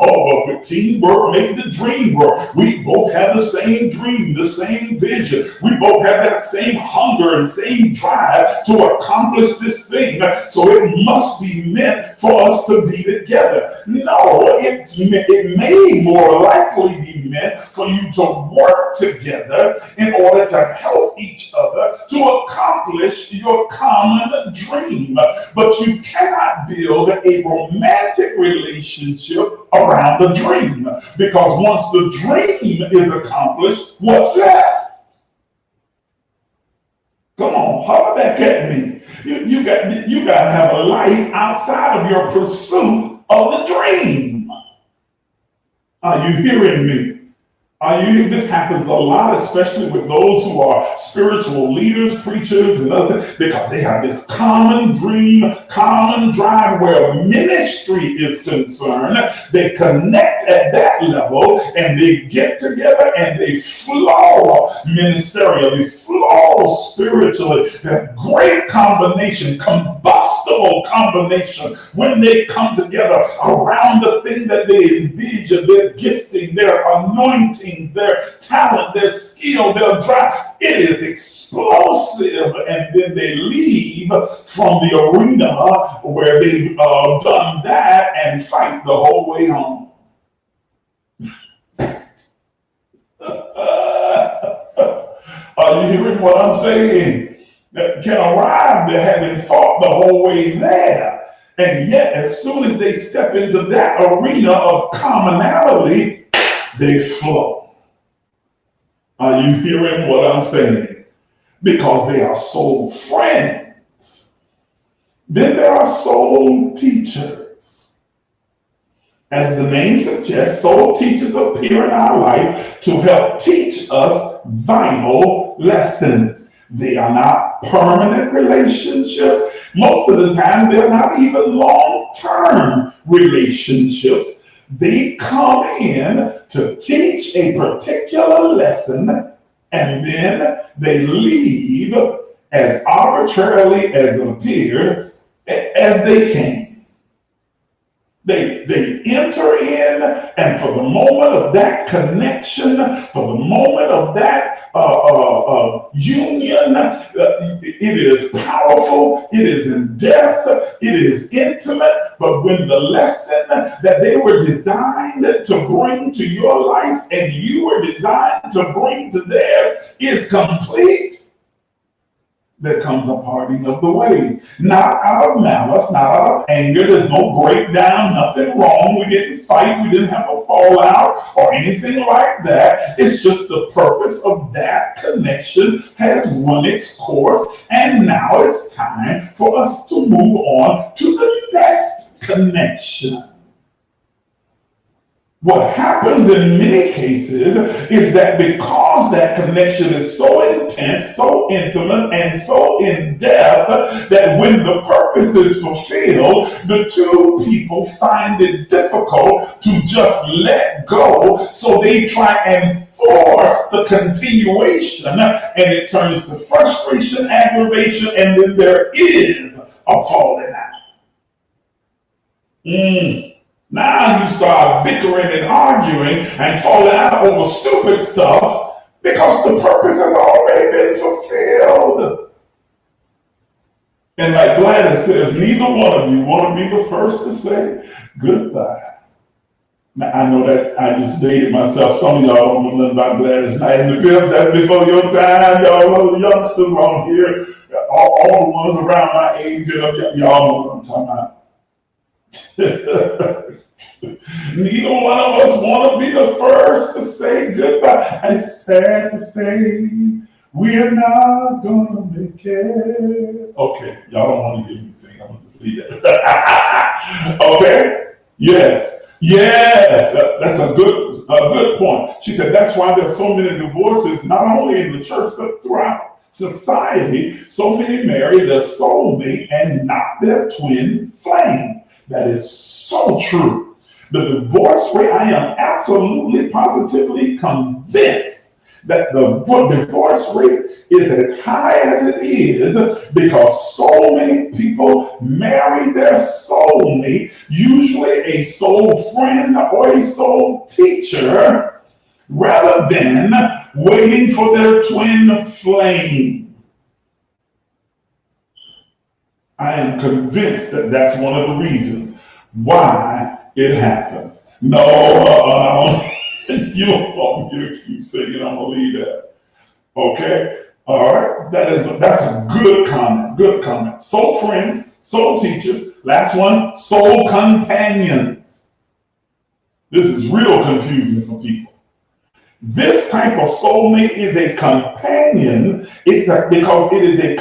but teamwork make the dream work. We both have the same dream, the same vision. We both have that same hunger and same drive to accomplish this thing, so it must be meant for us to be together. No, it may more likely be meant for you to work together in order to help each other to accomplish your common dream. But you cannot build a romantic relationship around the dream, because once the dream is accomplished, what's left? Come on, holler back at me. You got to have a life outside of your pursuit of the dream. Are you hearing me? This happens a lot, especially with those who are spiritual leaders, preachers, and others, because they have this common dream, common drive where ministry is concerned. They connect at that level and they get together and they flow ministerially, flow spiritually. That great combination, combustible combination, when they come together around the thing that they envision, their gifting, their anointing, their talent, their skill, their drive. It is explosive, and then they leave from the arena where they've done that and fight the whole way home. Are you hearing what I'm saying? That can arrive there having fought the whole way there, and yet as soon as they step into that arena of commonality, they flow. Are you hearing what I'm saying? Because they are soul friends. Then there are soul teachers. As the name suggests, soul teachers appear in our life to help teach us vital lessons. They are not permanent relationships. Most of the time, they're not even long-term relationships. They come in to teach a particular lesson, and then they leave as arbitrarily as appeared as they came. They enter in, and for the moment of that connection, for the moment of that union, it is powerful, it is in depth, it is intimate. But when the lesson that they were designed to bring to your life and you were designed to bring to theirs is complete, there comes a parting of the ways. Not out of malice, not out of anger. There's no breakdown, nothing wrong. We didn't fight, we didn't have a fallout or anything like that. It's just the purpose of that connection has run its course, and now it's time for us to move on to the next connection. What happens in many cases is that because that connection is so intense, so intimate, and so in depth, that when the purpose is fulfilled, the two people find it difficult to just let go. So they try and force the continuation, and it turns to frustration, aggravation, and then there is a falling out. Now you start bickering and arguing and falling out over stupid stuff because the purpose has already been fulfilled. And like Gladys says, neither one of you want to be the first to say goodbye. Now I know that I just dated myself. Some of y'all don't know nothing about Gladys Knight and the Pills. That's before your time. Y'all know the youngsters on here, all the ones around my age, y'all know what I'm talking about. Neither one of us want to be the first to say goodbye. It's sad to say we're not gonna make it. Okay, y'all don't want to hear me sing. I'm gonna just leave that. Okay. Yes. That's a good point. She said that's why there's so many divorces, not only in the church but throughout society. So many marry their soulmate and not their twin flame. That is so true. The divorce rate, I am absolutely positively convinced that the divorce rate is as high as it is because so many people marry their soulmate, usually a soul friend or a soul teacher, rather than waiting for their twin flame. I am convinced that that's one of the reasons why it happens. No, you don't want me to keep singing. I'm gonna leave that. Okay, all right. That's a good comment. Good comment. Soul friends, soul teachers. Last one, soul companions. This is real confusing for people. This type of soulmate is a companion. Because it is a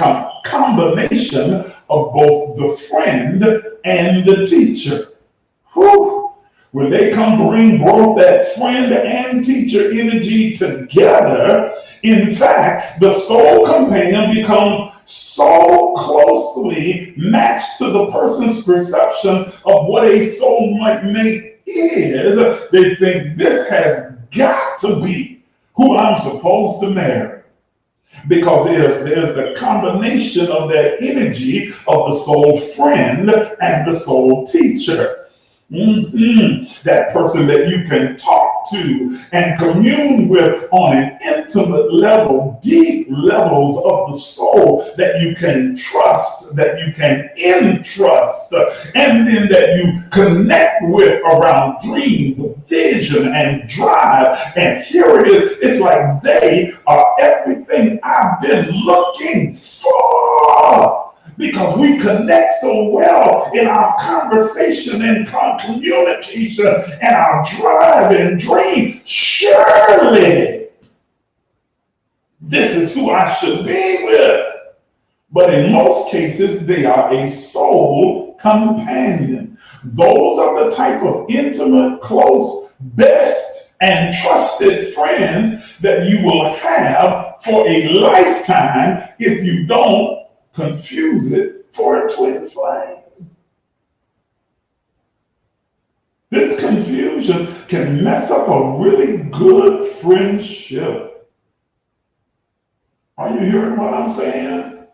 combination of both the friend and the teacher. Whew. When they come bring both that friend and teacher energy together, in fact, the soul companion becomes so closely matched to the person's perception of what a soulmate is, they think this has got to be who I'm supposed to marry. Because there's the combination of that energy of the soul friend and the soul teacher. That person that you can talk to and commune with on an intimate level, deep levels of the soul that you can trust, that you can entrust, and then that you connect with around dreams, vision, and drive. And here it is. It's like they are everything I've been looking for. Because we connect so well in our conversation and communication and our drive and dream. Surely, this is who I should be with. But in most cases, they are a soul companion. Those are the type of intimate, close, best, and trusted friends that you will have for a lifetime if you don't confuse it for a twin flame. This confusion can mess up a really good friendship. Are you hearing what I'm saying?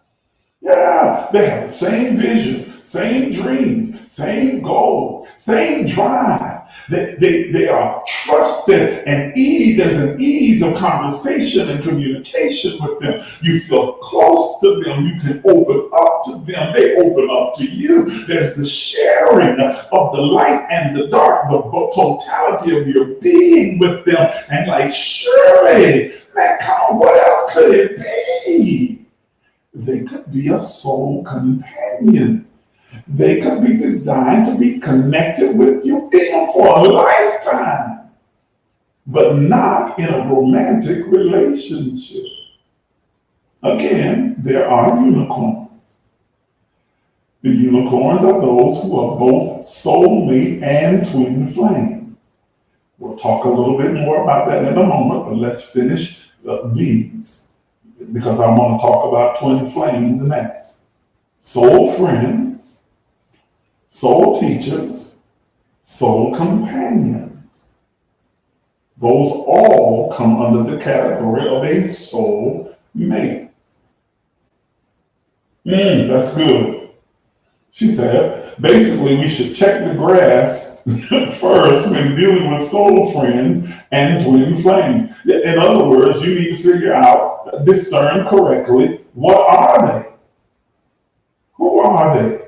Yeah, they have the same vision, same dreams, same goals, same drive. They are trusted and there's an ease of conversation and communication with them. You feel close to them. You can open up to them. They open up to you. There's the sharing of the light and the dark, the totality of your being with them. And like, surely, man, come on, what else could it be? They could be a soul companion. They could be designed to be connected with you for a lifetime, but not in a romantic relationship. Again, there are unicorns. The unicorns are those who are both soulmate and twin flame. We'll talk a little bit more about that in a moment, but let's finish these, because I want to talk about twin flames next. Soul friends, soul teachers, soul companions. Those all come under the category of a soul mate. That's good. She said, basically we should check the grass first when dealing with soul friends and twin flames. In other words, you need to figure out, discern correctly, what are they? Who are they?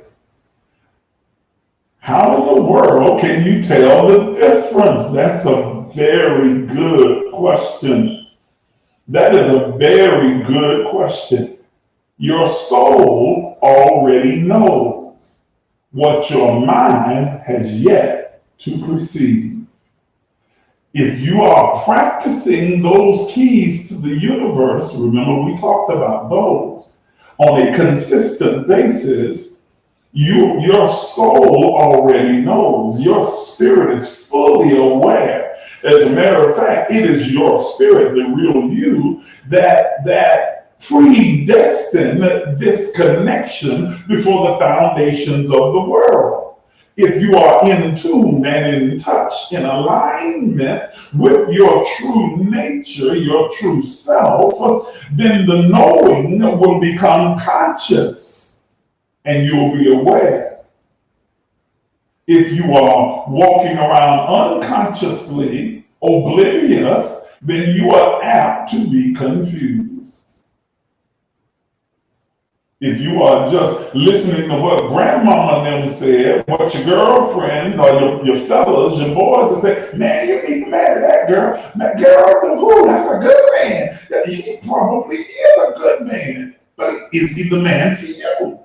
How in the world can you tell the difference? That's a very good question. That is a very good question. Your soul already knows what your mind has yet to perceive. If you are practicing those keys to the universe, remember we talked about those, on a consistent basis, your soul already knows. Your spirit is fully aware. As a matter of fact, it is your spirit, the real you, that predestined this connection before the foundations of the world. If you are in tune and in touch, in alignment with your true nature, your true self, then the knowing will become conscious and you'll be aware. If you are walking around unconsciously oblivious, then you are apt to be confused. If you are just listening to what grandmama and them said, what your girlfriends or your fellas, your boys will say, man, you need to marry that girl. That girl, who? That's a good man. He probably is a good man. But is he the man for you?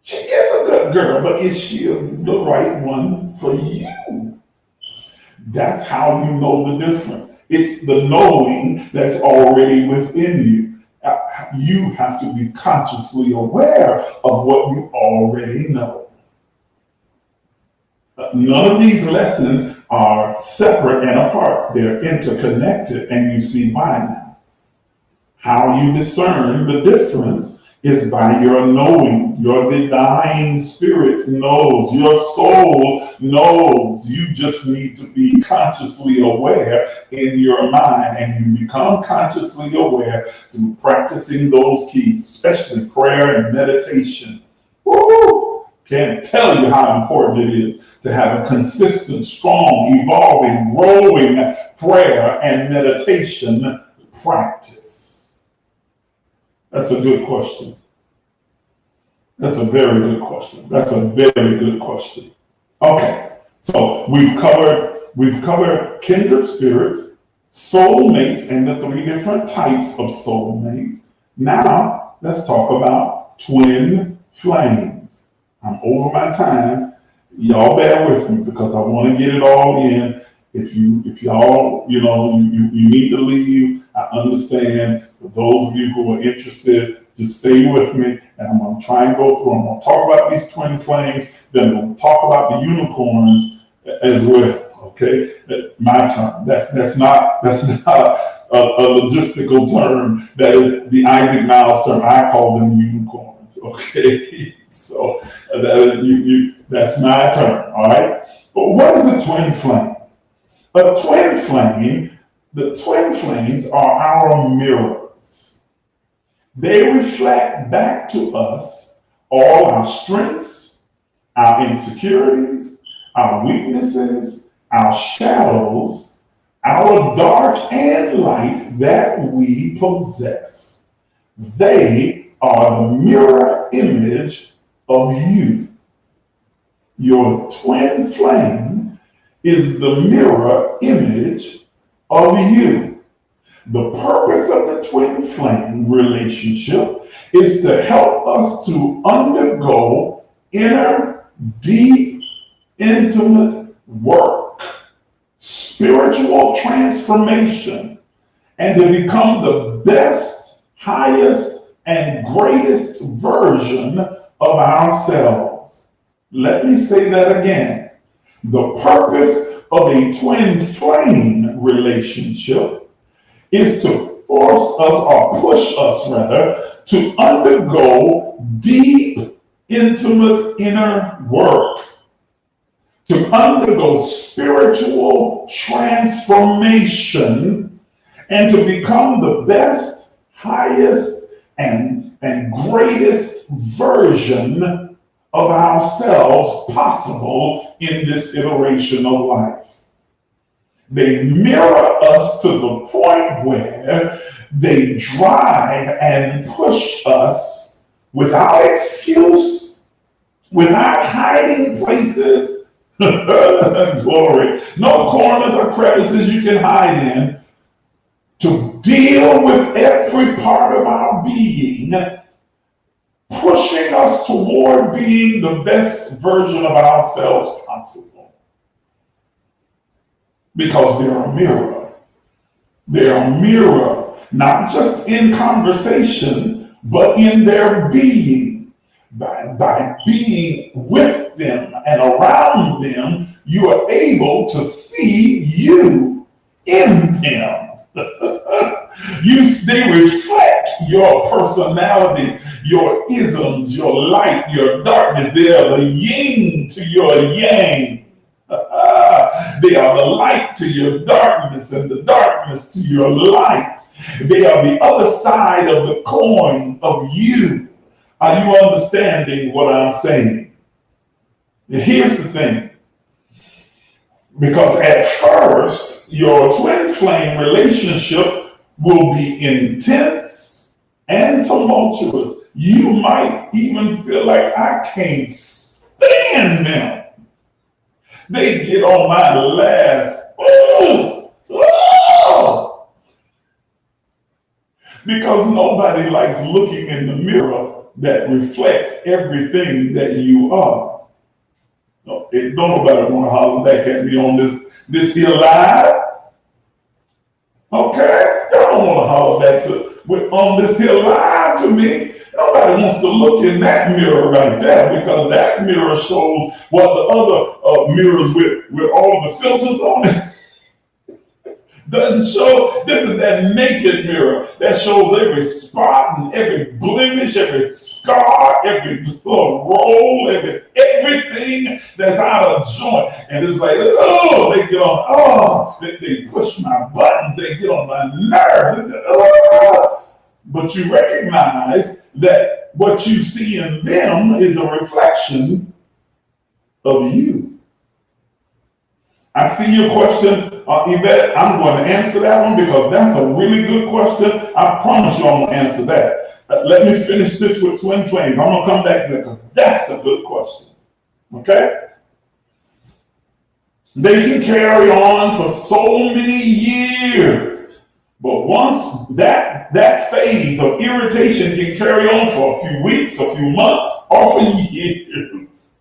She is a good girl, but is she the right one for you? That's how you know the difference. It's the knowing that's already within you. You have to be consciously aware of what you already know. none of these lessons are separate and apart. They're interconnected, and you see why now. How you discern the difference is by your knowing. Your divine spirit knows. Your soul knows. You just need to be consciously aware in your mind, and you become consciously aware through practicing those keys, especially prayer and meditation. Woo! Can't tell you how important it is to have a consistent, strong, evolving, growing prayer and meditation practice. That's a good question. That's a very good question. That's a very good question. Okay, so we've covered kindred spirits, soulmates, and the three different types of soulmates. Now let's talk about twin flames. I'm over my time. Y'all bear with me because I want to get it all in. If y'all, you need to leave, I understand. For those of you who are interested, just stay with me, and I'm going to try and go through. I'm going to talk about these twin flames, then I'm going to talk about the unicorns as well. Okay, my term. That's not a logistical term. That is the Isaac Miles term. I call them unicorns. Okay, so that's my term. All right. But what is a twin flame? A twin flame. The twin flames are our mirrors. They reflect back to us all our strengths, our insecurities, our weaknesses, our shadows, our dark and light that we possess. They are the mirror image of you. Your twin flame is the mirror image of you. The purpose of the twin flame relationship is to help us to undergo inner, deep, intimate work, spiritual transformation, and to become the best, highest, and greatest version of ourselves. Let me say that again. The purpose of a twin flame relationship is to force us, or push us rather, to undergo deep, intimate inner work, to undergo spiritual transformation, and to become the best, highest, and greatest version of ourselves possible in this iteration of life. They mirror us to the point where they drive and push us without excuse, without hiding places. Glory. No corners or crevices you can hide in, to deal with every part of our being, pushing us toward being the best version of ourselves possible. Because they're a mirror. They're a mirror, not just in conversation, but in their being. By being with them and around them, you are able to see you in them. They reflect your personality, your isms, your light, your darkness. They are the yin to your yang. They are the light to your darkness and the darkness to your light. They are the other side of the coin of you. Are you understanding what I'm saying? And here's the thing. Because at first, your twin flame relationship will be intense and tumultuous. You might even feel like, I can't stand them. They get on my last. Because nobody likes looking in the mirror that reflects everything that you are. Don't nobody want to holler back at me on this here live. Okay? Y'all don't want to holler back on this here live to me. Nobody wants to look in that mirror right there, because that mirror shows what the other mirrors with all of the filters on it doesn't show. This is that naked mirror that shows every spot and every blemish, every scar, every little roll, everything that's out of joint. And it's like, oh, they get on, they push my buttons, they get on my nerves. But you recognize that what you see in them is a reflection of you. I see your question, Yvette. I'm going to answer that one because that's a really good question. I promise you I'm going to answer that. Let me finish this with twin flames. I'm going to come back because that's a good question. Okay? They can carry on for so many years. But once that phase of irritation can carry on for a few weeks, a few months, or for years.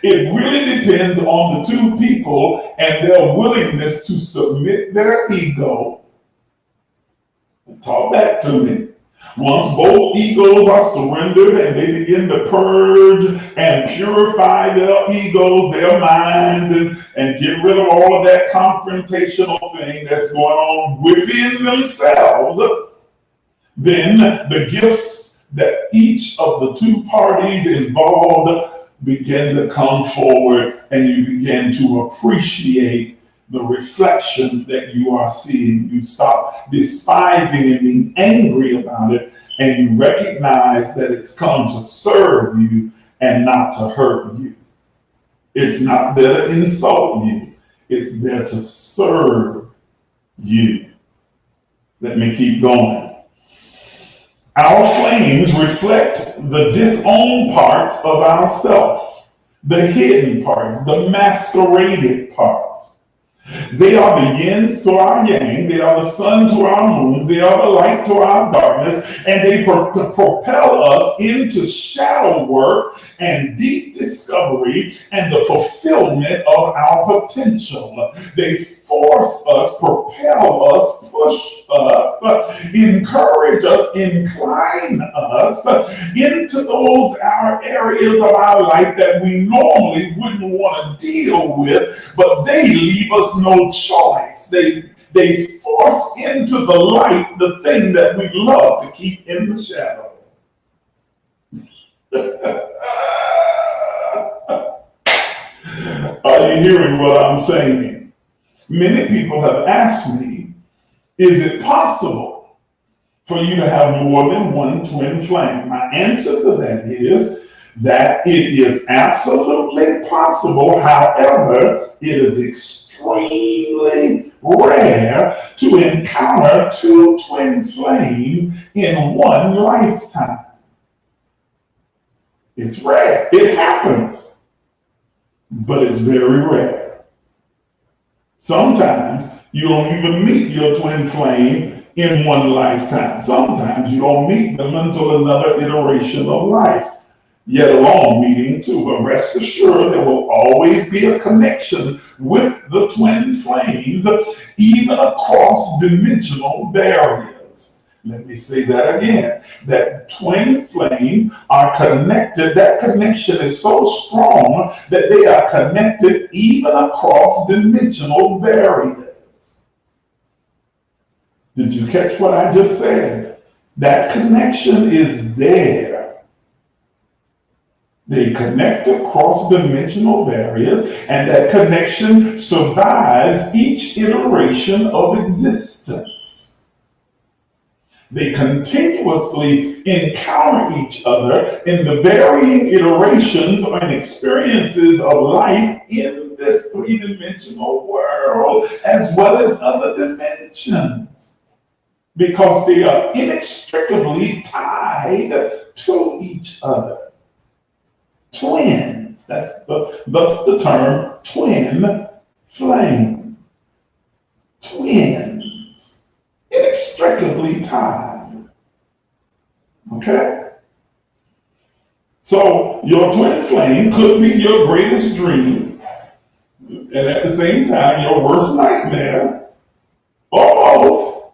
It really depends on the two people and their willingness to submit their ego. Talk back to me. Once both egos are surrendered and they begin to purge and purify their egos, their minds, and get rid of all of that confrontational thing that's going on within themselves, then the gifts that each of the two parties involved begin to come forward, and you begin to appreciate the reflection that you are seeing. You stop despising and being angry about it, and you recognize that it's come to serve you and not to hurt you. It's not there to insult you. It's there to serve you. Let me keep going. Our flames reflect the disowned parts of ourself, the hidden parts, the masqueraded parts. They are the yins to our yang, they are the sun to our moons, they are the light to our darkness, and they propel us into shadow work and deep discovery and the fulfillment of our potential. They force us, propel us, push us, encourage us, incline us into those areas of our life that we normally wouldn't want to deal with, but they leave us no choice. They force into the light the thing that we love to keep in the shadow. Are you hearing what I'm saying? Many people have asked me, is it possible for you to have more than one twin flame? My answer to that is that it is absolutely possible. However, it is extremely rare to encounter two twin flames in one lifetime. It's rare. It happens, but it's very rare. Sometimes you don't even meet your twin flame in one lifetime. Sometimes you don't meet them until another iteration of life, yet alone meeting two. But rest assured, there will always be a connection with the twin flames, even across dimensional barriers. Let me say that again, that twin flames are connected. That connection is so strong that they are connected even across dimensional barriers. Did you catch what I just said? That connection is there. They connect across dimensional barriers, and that connection survives each iteration of existence. They continuously encounter each other in the varying iterations and experiences of life in this three-dimensional world, as well as other dimensions, because they are inextricably tied to each other. Twins, thus the term twin flame. Twins. Inextricably tied. Okay? So your twin flame could be your greatest dream, and at the same time your worst nightmare, or both,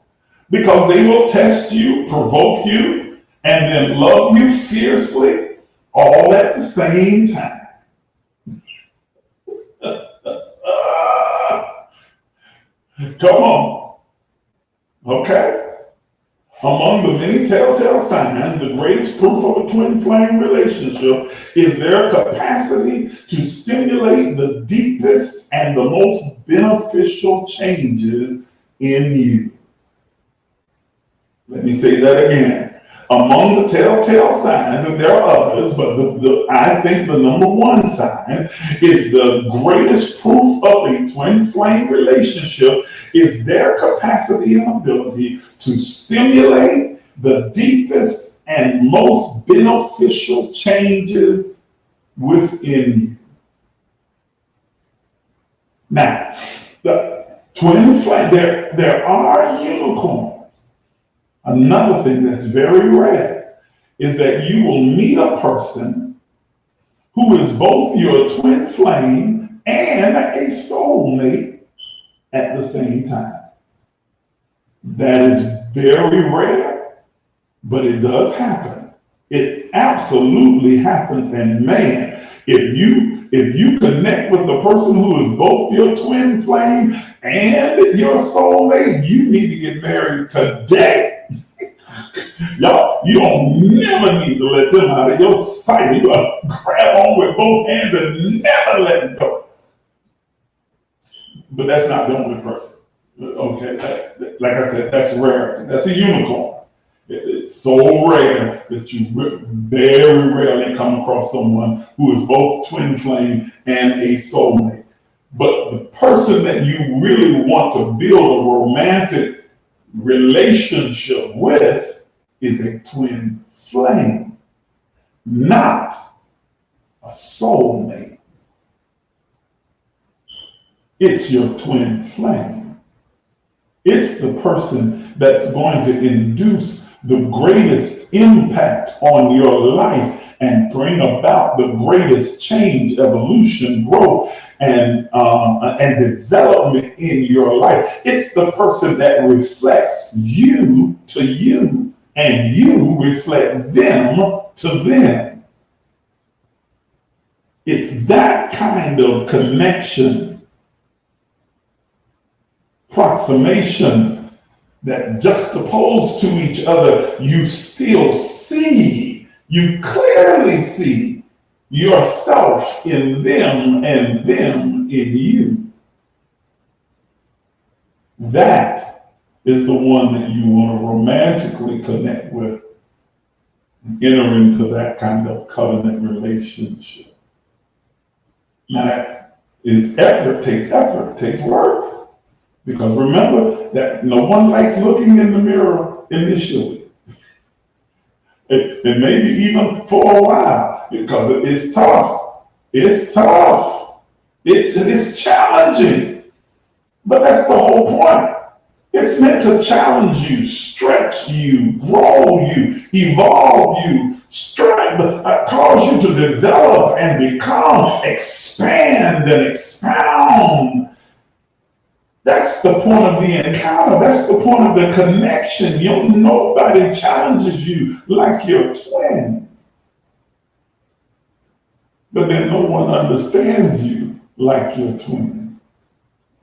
because they will test you, provoke you, and then love you fiercely all at the same time. Come on. Okay? Among the many telltale signs, the greatest proof of a twin flame relationship is their capacity to stimulate the deepest and the most beneficial changes in you. Let me say that again. Among the telltale signs, and there are others, but I think the number one sign is the greatest proof of a twin flame relationship is their capacity and ability to stimulate the deepest and most beneficial changes within you. Now, the twin flame, there are unicorns. Another thing that's very rare is that you will meet a person who is both your twin flame and a soulmate at the same time. That is very rare, but it does happen. It absolutely happens. And man, if you connect with the person who is both your twin flame and your soulmate, you need to get married today. Y'all, you don't never need to let them out of your sight. You gotta grab on with both hands and never let them go. But that's not the only person. Okay, like I said, that's rare. That's a unicorn. It's so rare that you very rarely come across someone who is both twin flame and a soulmate. But the person that you really want to build a romantic relationship with is a twin flame, not a soulmate. It's your twin flame. It's the person that's going to induce the greatest impact on your life and bring about the greatest change, evolution, growth, and development in your life. It's the person that reflects you to you, and you reflect them to them. It's that kind of connection, proximation, that juxtaposed to each other, you still see, you clearly see yourself in them and them in you. That is the one that you want to romantically connect with and enter into that kind of covenant relationship. Now, that is effort, takes work. Because remember that no one likes looking in the mirror initially. And maybe even for a while, because it's tough. It's tough. It's challenging. But that's the whole point. It's meant to challenge you, stretch you, grow you, evolve you, cause you to develop and become, expand and expound. That's the point of the encounter. That's the point of the connection. Nobody challenges you like your twin. But then no one understands you like your twin.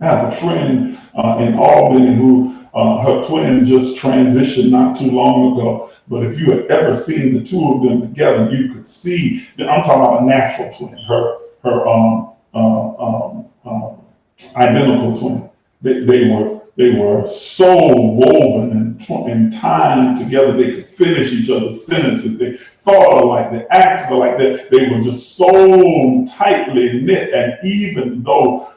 I have a friend in Albany who her twin just transitioned not too long ago. But if you had ever seen the two of them together, you could see, I'm talking about a natural twin, her identical twin. They were so woven and timed together they could finish each other's sentences. They thought alike, they acted alike. They were just so tightly knit. And even though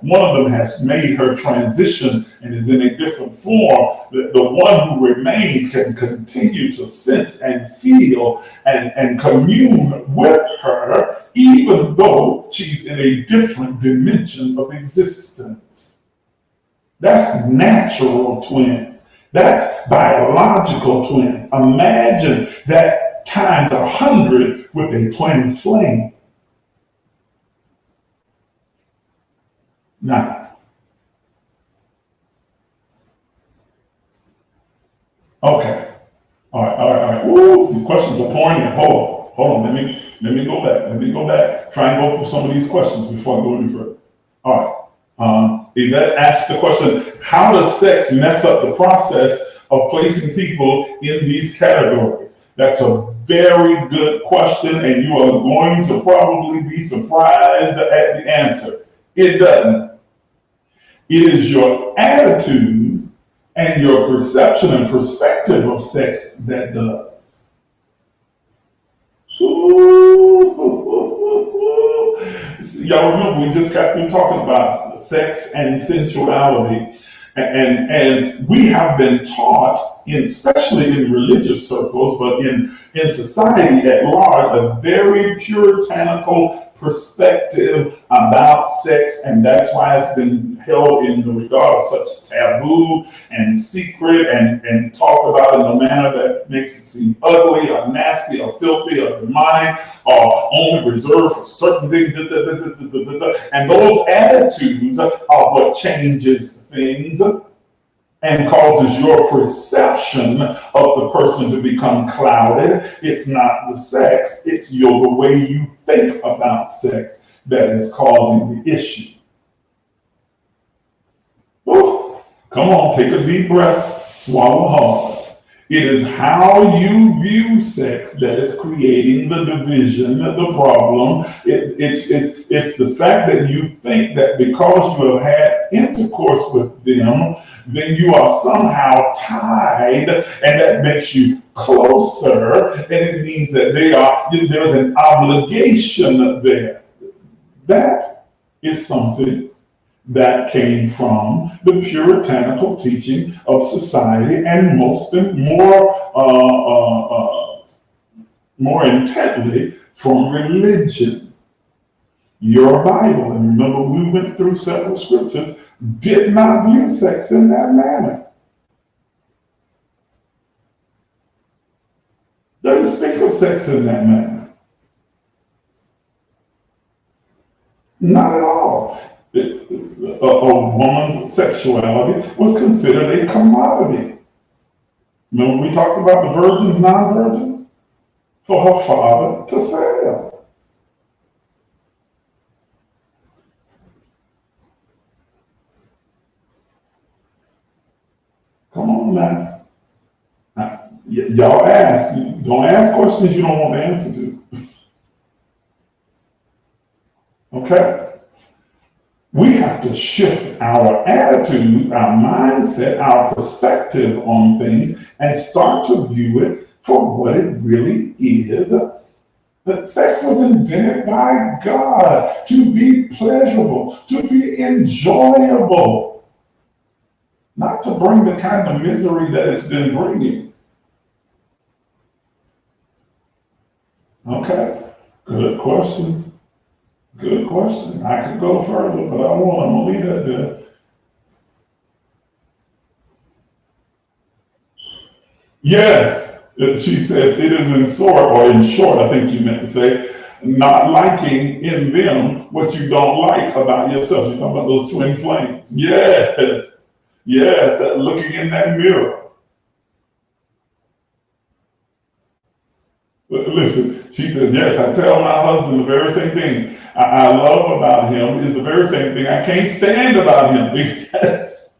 one of them has made her transition and is in a different form, the one who remains can continue to sense and feel and commune with her, even though she's in a different dimension of existence. That's natural twins. That's biological twins. Imagine that times 100 with a twin flame. Now, okay. All right. The questions are pouring in. Hold on. Let me go back. Let me go back. Try and go through some of these questions before I go any further. All right. Yvette asked the question, how does sex mess up the process of placing people in these categories? That's a very good question, and you are going to probably be surprised at the answer. It doesn't. It is your attitude and your perception and perspective of sex that does. Y'all remember we just got through talking about sex and sensuality. And we have been taught, especially in religious circles, but in society at large, a very puritanical perspective about sex, and that's why it's been held in the regard of such taboo and secret and talked about in a manner that makes it seem ugly or nasty or filthy or demonic or only reserved for certain things. And those attitudes are what changes things and causes your perception of the person to become clouded. It's not the sex, it's the way you think about sex that is causing the issue. Woo. Come on, take a deep breath, swallow hard. It is how you view sex that is creating the division, the problem. It's the fact that you think that because you have had intercourse with them, then you are somehow tied, and that makes you closer, and it means that there's an obligation there. That is something that came from the puritanical teaching of society, and more intently from religion. Your Bible, and remember we went through several scriptures, did not view sex in that manner. Doesn't speak of sex in that manner. Not at all. A woman's sexuality was considered a commodity. Remember we talked about the virgins, non-virgins? For her father to sell. Come on now. Y'all ask. Don't ask questions you don't want the answer to. Okay? We have to shift our attitudes, our mindset, our perspective on things, and start to view it for what it really is. That sex was invented by God to be pleasurable, to be enjoyable, not to bring the kind of misery that it's been bringing. Okay, good question. Good question. I could go further, but I won't. I'm going to leave that there. Yes, she says it is in short, I think you meant to say, not liking in them what you don't like about yourself. You're talking about those twin flames. Yes, looking in that mirror. Listen, she says, yes, I tell my husband the very same thing I love about him is the very same thing I can't stand about him. Yes.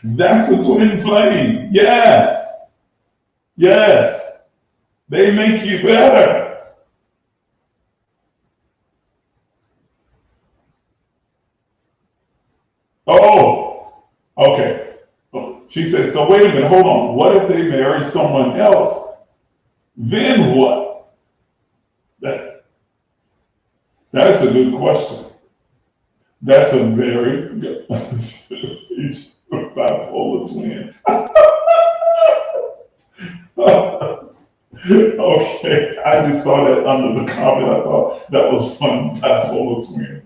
That's a twin flame. Yes. They make you better. Oh, okay. She said, so wait a minute, hold on. What if they marry someone else? Then what? That's a good question. That's a very good bipolar twin. Okay, I just saw that under the comment. I thought that was fun, bipolar twin.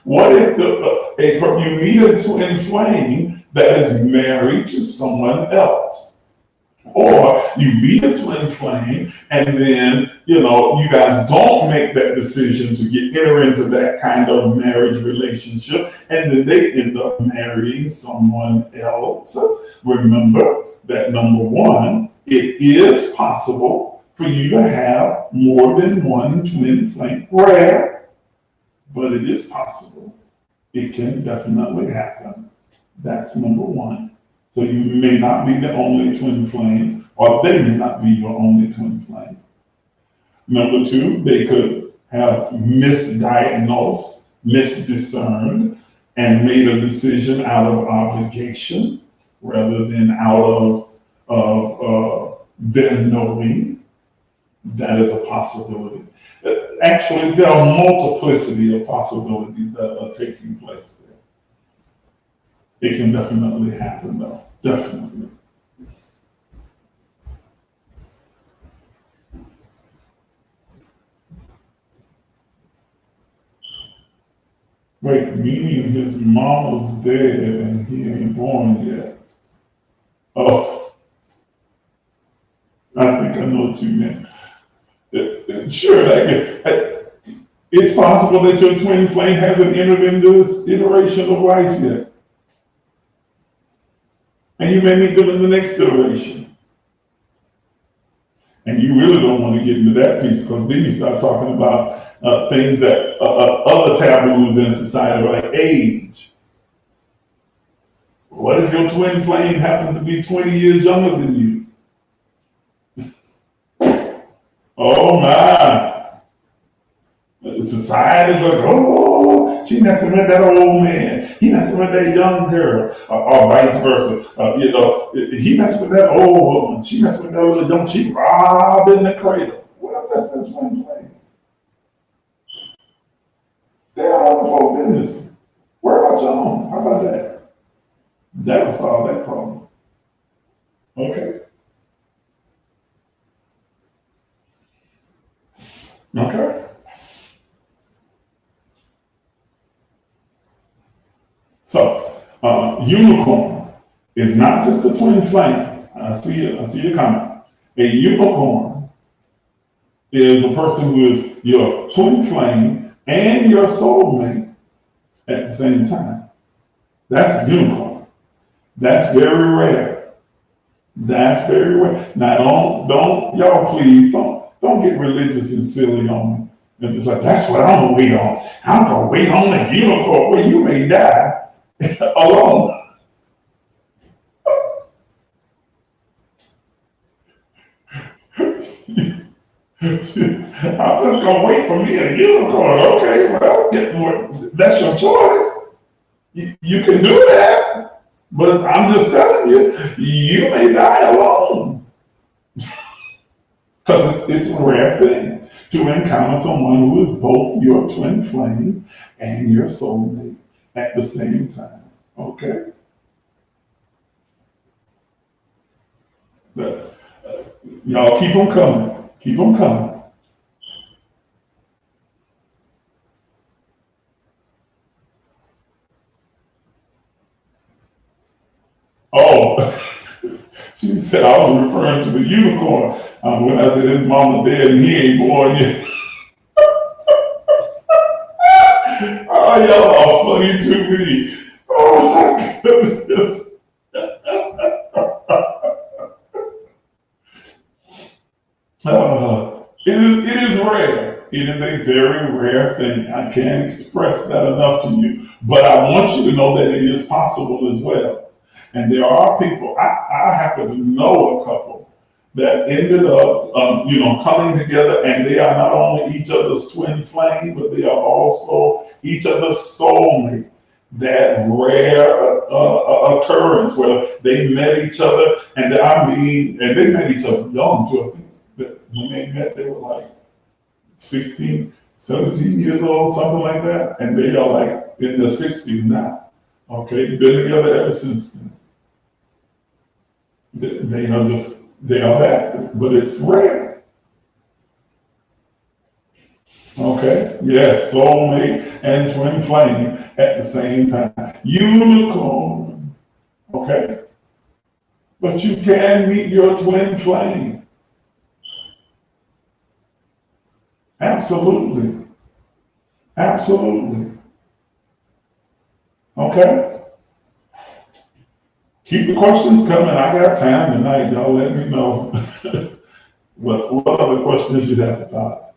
What if you meet a twin flame that is married to someone else? Or you meet a twin flame, and then you guys don't make that decision to enter into that kind of marriage relationship, and then they end up marrying someone else. Remember that number one, it is possible for you to have more than one twin flame. Rare, but it is possible. It can definitely happen. That's number one. So you may not be the only twin flame, or they may not be your only twin flame. Number two, they could have misdiagnosed, misdiscerned, and made a decision out of obligation rather than out of their knowing. That is a possibility. Actually, there are multiplicity of possibilities that are taking place there. It can definitely happen, though. Definitely. Wait, meaning his mama's dead and he ain't born yet. Oh, I think I know what you meant. Sure, it's possible that your twin flame hasn't entered into this iteration of life yet. And you may meet them in the next iteration. And you really don't want to get into that piece, because then you start talking about things that other taboos in society, like age. What if your twin flame happens to be 20 years younger than you? Oh my. Society's like, oh, she messing with that old man. He messing with that young girl, or vice versa. He messing with that old woman. She messing with that little young. She robbed in the cradle. What if that's that twin flame? Stay out of the folk business. Worry about your own. How about that? That'll solve that problem. Okay. Okay. So, unicorn is not just a twin flame. I see your comment. A unicorn is a person who is your twin flame and your soulmate at the same time. That's a unicorn. That's very rare. That's very rare. Now, don't y'all please don't get religious and silly on me. And just like, that's what I'm gonna wait on. I'm gonna wait on a unicorn. Well, you may die alone. I'm just gonna wait for me a unicorn. Okay, well, that's your choice. You can do that, but I'm just telling you, you may die alone. Because it's a rare thing to encounter someone who is both your twin flame and your soulmate at the same time. Okay? But, y'all keep them coming. Keep them coming. Oh, she said I was referring to the unicorn when I said his mama dead and he ain't born yet. Oh, y'all are funny to me. Oh my goodness. It is rare. It is a very rare thing. I can't express that enough to you. But I want you to know that it is possible as well. And there are people, I happen to know a couple that ended up, coming together, and they are not only each other's twin flame, but they are also each other's soulmate. That rare occurrence where they met each other, and they met each other young too. I think that when they met, they were like 16, 17 years old, something like that, and they are like in their 60s now. Okay, been together ever since then. They are that, but it's rare. Okay, yes, soulmate and twin flame at the same time. Unicorn. Okay. But you can meet your twin flame. Absolutely. Absolutely. Okay? Keep the questions coming. I got time tonight. Y'all let me know what other questions you'd have thought.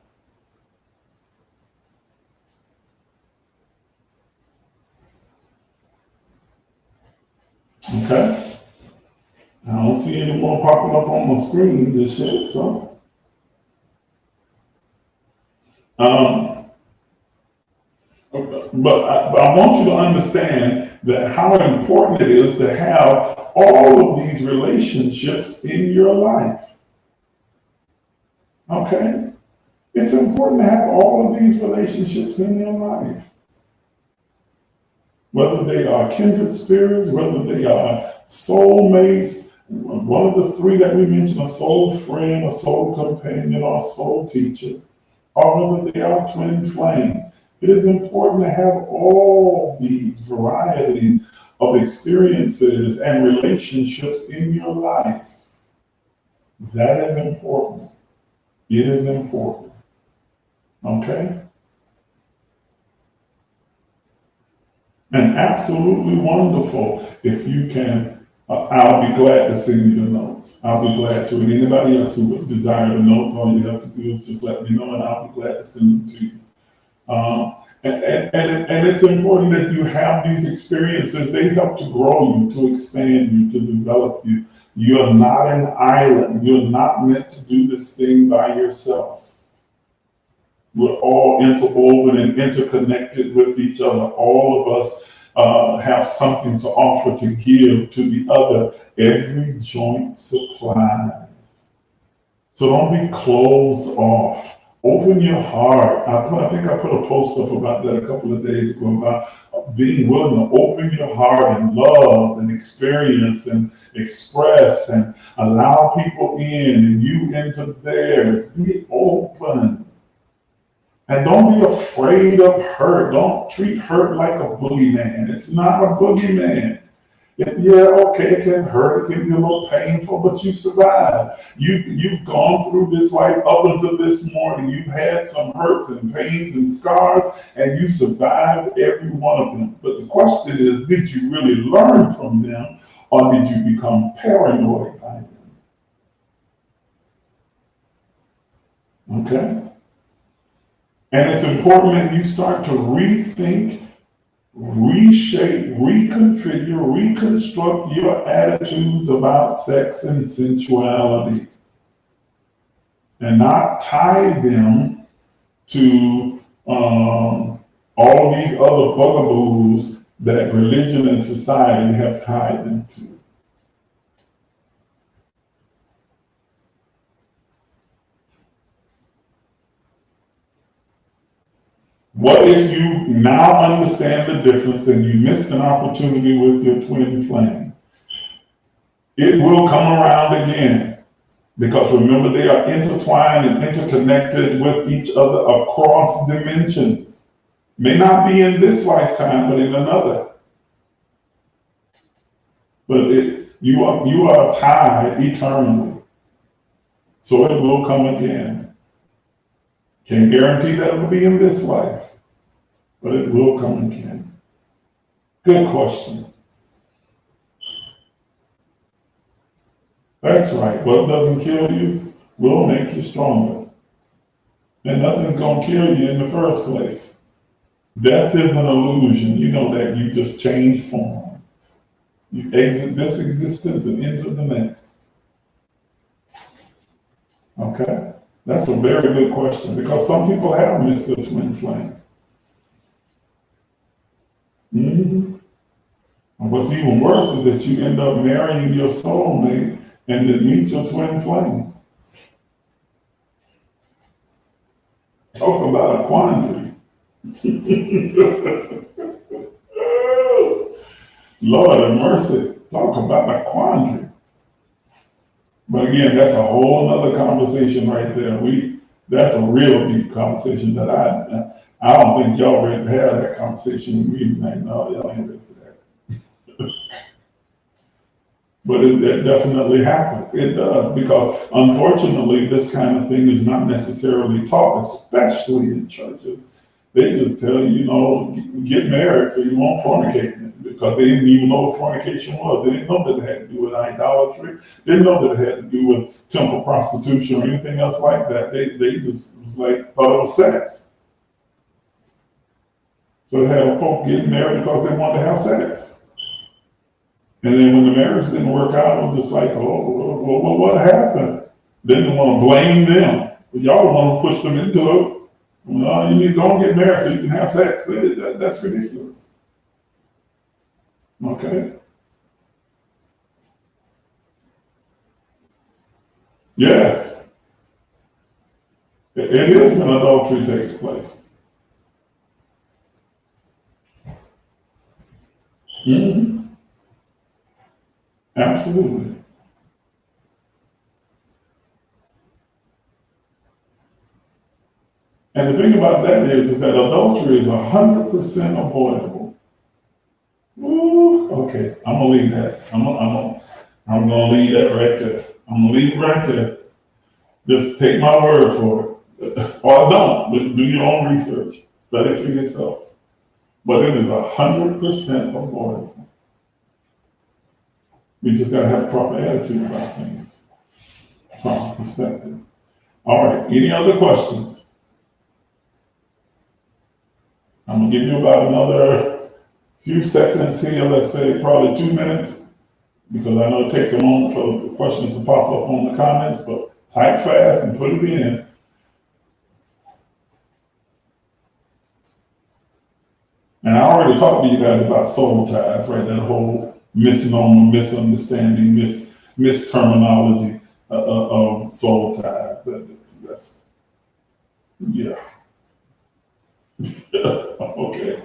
Okay? I don't see any more popping up on my screen just yet, so. But I want you to understand that how important it is to have all of these relationships in your life. Okay? It's important to have all of these relationships in your life. Whether they are kindred spirits, whether they are soulmates, one of the three that we mentioned, a soul friend, a soul companion, or a soul teacher, or whether they are twin flames. It is important to have all these varieties of experiences and relationships in your life. That is important. It is important. Okay? And absolutely wonderful if you can. I'll be glad to send you the notes. I'll be glad to. And anybody else who would desire the notes, all you have to do is just let me know, and I'll be glad to send them to you. And it's important that you have these experiences. They help to grow you, to expand you, to develop you. You're not an island. You're not meant to do this thing by yourself. We're all interwoven and interconnected with each other. All of us have something to offer to give to the other. Every joint supplies. So don't be closed off. Open your heart. I think I put a post up about that a couple of days ago about being willing to open your heart and love and experience and express and allow people in and you into theirs. Be open. And don't be afraid of hurt. Don't treat hurt like a boogeyman. It's not a boogeyman. It can hurt, it can be a little painful, but you survive. You've gone through this life up until this morning. You've had some hurts and pains and scars, and you survived every one of them. But the question is, did you really learn from them, or did you become paranoid by them? Okay? And it's important that you start to rethink, reshape, reconfigure, reconstruct your attitudes about sex and sensuality, and not tie them to all of these other bugaboos that religion and society have tied them to. What if you now understand the difference and you missed an opportunity with your twin flame? It will come around again, because remember, they are intertwined and interconnected with each other across dimensions. May not be in this lifetime, but in another. But you are tied eternally. So it will come again. Can't guarantee that it will be in this life, but it will come again. Good question. That's right. What doesn't kill you will make you stronger. And nothing's going to kill you in the first place. Death is an illusion. You know that. You just change forms. You exit this existence and enter the next. Okay? That's a very good question, because some people have missed their twin flame. Mm-hmm. And what's even worse is that you end up marrying your soulmate and then meet your twin flame. Talk about a quandary. Lord have mercy. Talk about a quandary. But again, that's a whole other conversation right there. That's a real deep conversation that I don't think y'all ready to have that conversation with me tonight. No, y'all ain't ready for that. But it definitely happens. It does, because unfortunately, this kind of thing is not necessarily taught, especially in churches. They just tell you, get married so you won't fornicate, because they didn't even know what fornication was. They didn't know that it had to do with idolatry. They didn't know that it had to do with temple prostitution or anything else like that. They just was like, thought it was sex. So they had folk getting married because they wanted to have sex. And then when the marriage didn't work out, it was just like, oh, well, what happened? Then they want to blame them. But y'all want to push them into it. Well, you need to go and get married so you can have sex. That's ridiculous. Okay? Yes. It is when adultery takes place. Mm-hmm. Absolutely. And the thing about that is that adultery is 100% avoidable. Ooh, okay, I'm gonna leave that. I'm gonna leave that right there. I'm gonna leave it right there. Just take my word for it, or don't. But do your own research. Study for yourself. But it is 100% avoidable. We just gotta have a proper attitude about things, proper perspective. All right. Any other questions? I'm gonna give you about another few seconds here. Let's say probably 2 minutes, because I know it takes a moment for the questions to pop up on the comments. But type fast and put it in. And I already talked to you guys about soul ties, right? That whole misnomer, misunderstanding, misterminology of soul ties. That's yeah. Okay.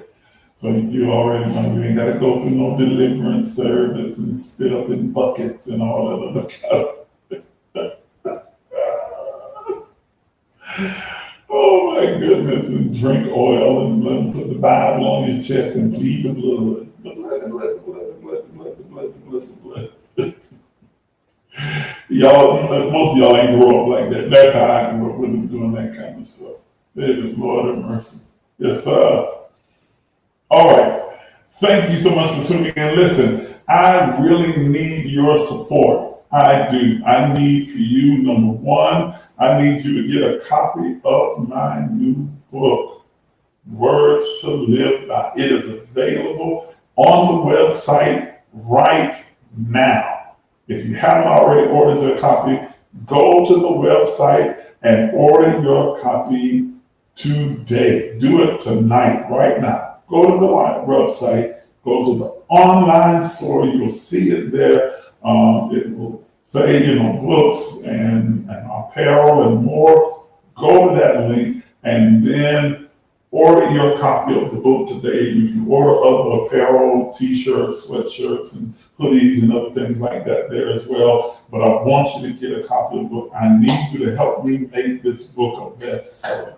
So you already know you ain't got to go through no deliverance service and spit up in buckets and all that other kind of. Oh my goodness, and drink oil and put the Bible on your chest and plead the blood. The blood, the blood, the blood, the blood, the blood, the blood, the blood, the blood. Y'all, most of y'all ain't grow up like that. That's how I grew up with them doing that kind of stuff. Lord have mercy. Yes, sir. All right. Thank you so much for tuning in. Listen, I really need your support. I do. I need for you, number one, I need you to get a copy of my new book, Words to Live By. It is available on the website right now. If you haven't already ordered your copy, go to the website and order your copy today. Do it tonight, right now. Go to the website, go to the online store, you'll see it there. It will say, books and apparel and more. Go to that link and then order your copy of the book today. You can order other apparel, t-shirts, sweatshirts, and hoodies and other things like that there as well. But I want you to get a copy of the book. I need you to help me make this book a bestseller.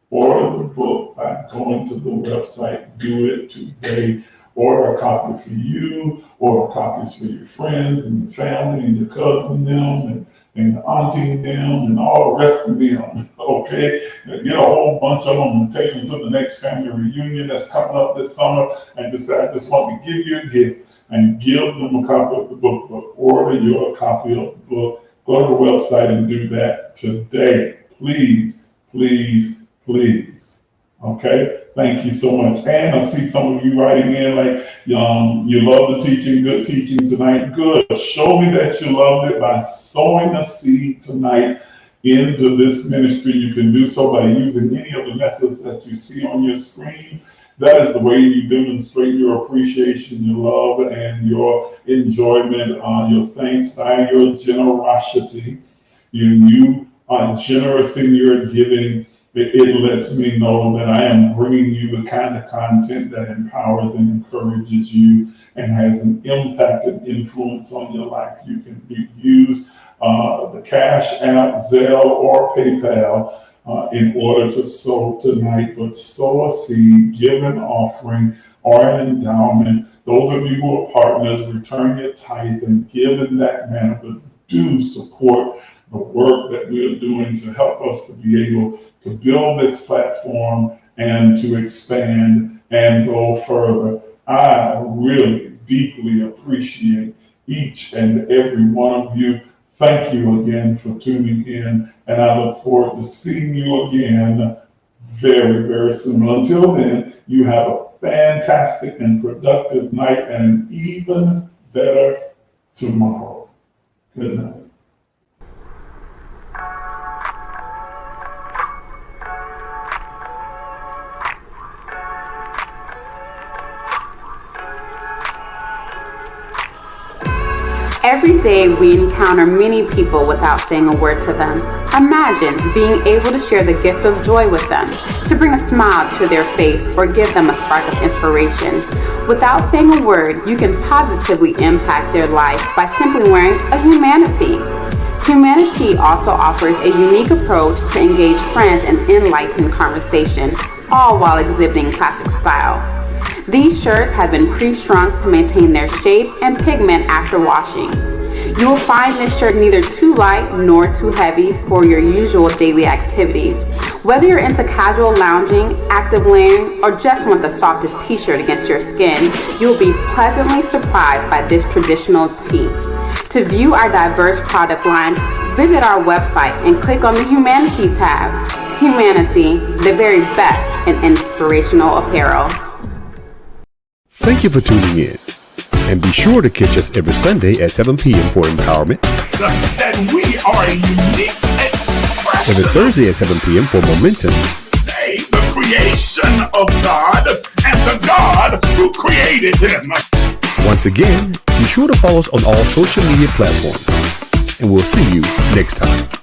Order the book by going to the website. Do it today. Order a copy for you, order copies for your friends and your family and your cousin them and the auntie and them and all the rest of them, okay? Get a whole bunch of them and take them to the next family reunion that's coming up this summer and decide, I just want to give you a gift and give them a copy of the book. But order your copy of the book. Go to the website and do that today. Please, please, please. Okay? Thank you so much. And I see some of you writing in like, you love the teaching, good teaching tonight. Good. Show me that you loved it by sowing a seed tonight into this ministry. You can do so by using any of the methods that you see on your screen. That is the way you demonstrate your appreciation, your love, and your enjoyment, your thanks by your generosity. You are generous in your giving. It lets me know that I am bringing you the kind of content that empowers and encourages you and has an impact and influence on your life. You can use the Cashapp, Zelle, or PayPal in order to sow tonight, but sow a seed, give an offering or an endowment those of you who are partners, return your tithe and give in that manner, but do support the work that we're doing to help us to be able to build this platform and to expand and go further. I really deeply appreciate each and every one of you. Thank you again for tuning in, and I look forward to seeing you again very, very soon. Until then, you have a fantastic and productive night and an even better tomorrow. Good night. Every day we encounter many people without saying a word to them. Imagine being able to share the gift of joy with them, to bring a smile to their face or give them a spark of inspiration. Without saying a word, you can positively impact their life by simply wearing a humanity. Humanity also offers a unique approach to engage friends in enlightened conversation, all while exhibiting classic style. These shirts have been pre-shrunk to maintain their shape and pigment after washing. You will find this shirt neither too light nor too heavy for your usual daily activities. Whether you're into casual lounging, active layering, or just want the softest t-shirt against your skin, you'll be pleasantly surprised by this traditional tee. To view our diverse product line, visit our website and click on the Humanity tab. Humanity, the very best in inspirational apparel. Thank you for tuning in. And be sure to catch us every Sunday at 7 p.m. for empowerment. That we are a unique expression. Every Thursday at 7 p.m. for momentum. The creation of God and the God who created him. Once again, be sure to follow us on all social media platforms. And we'll see you next time.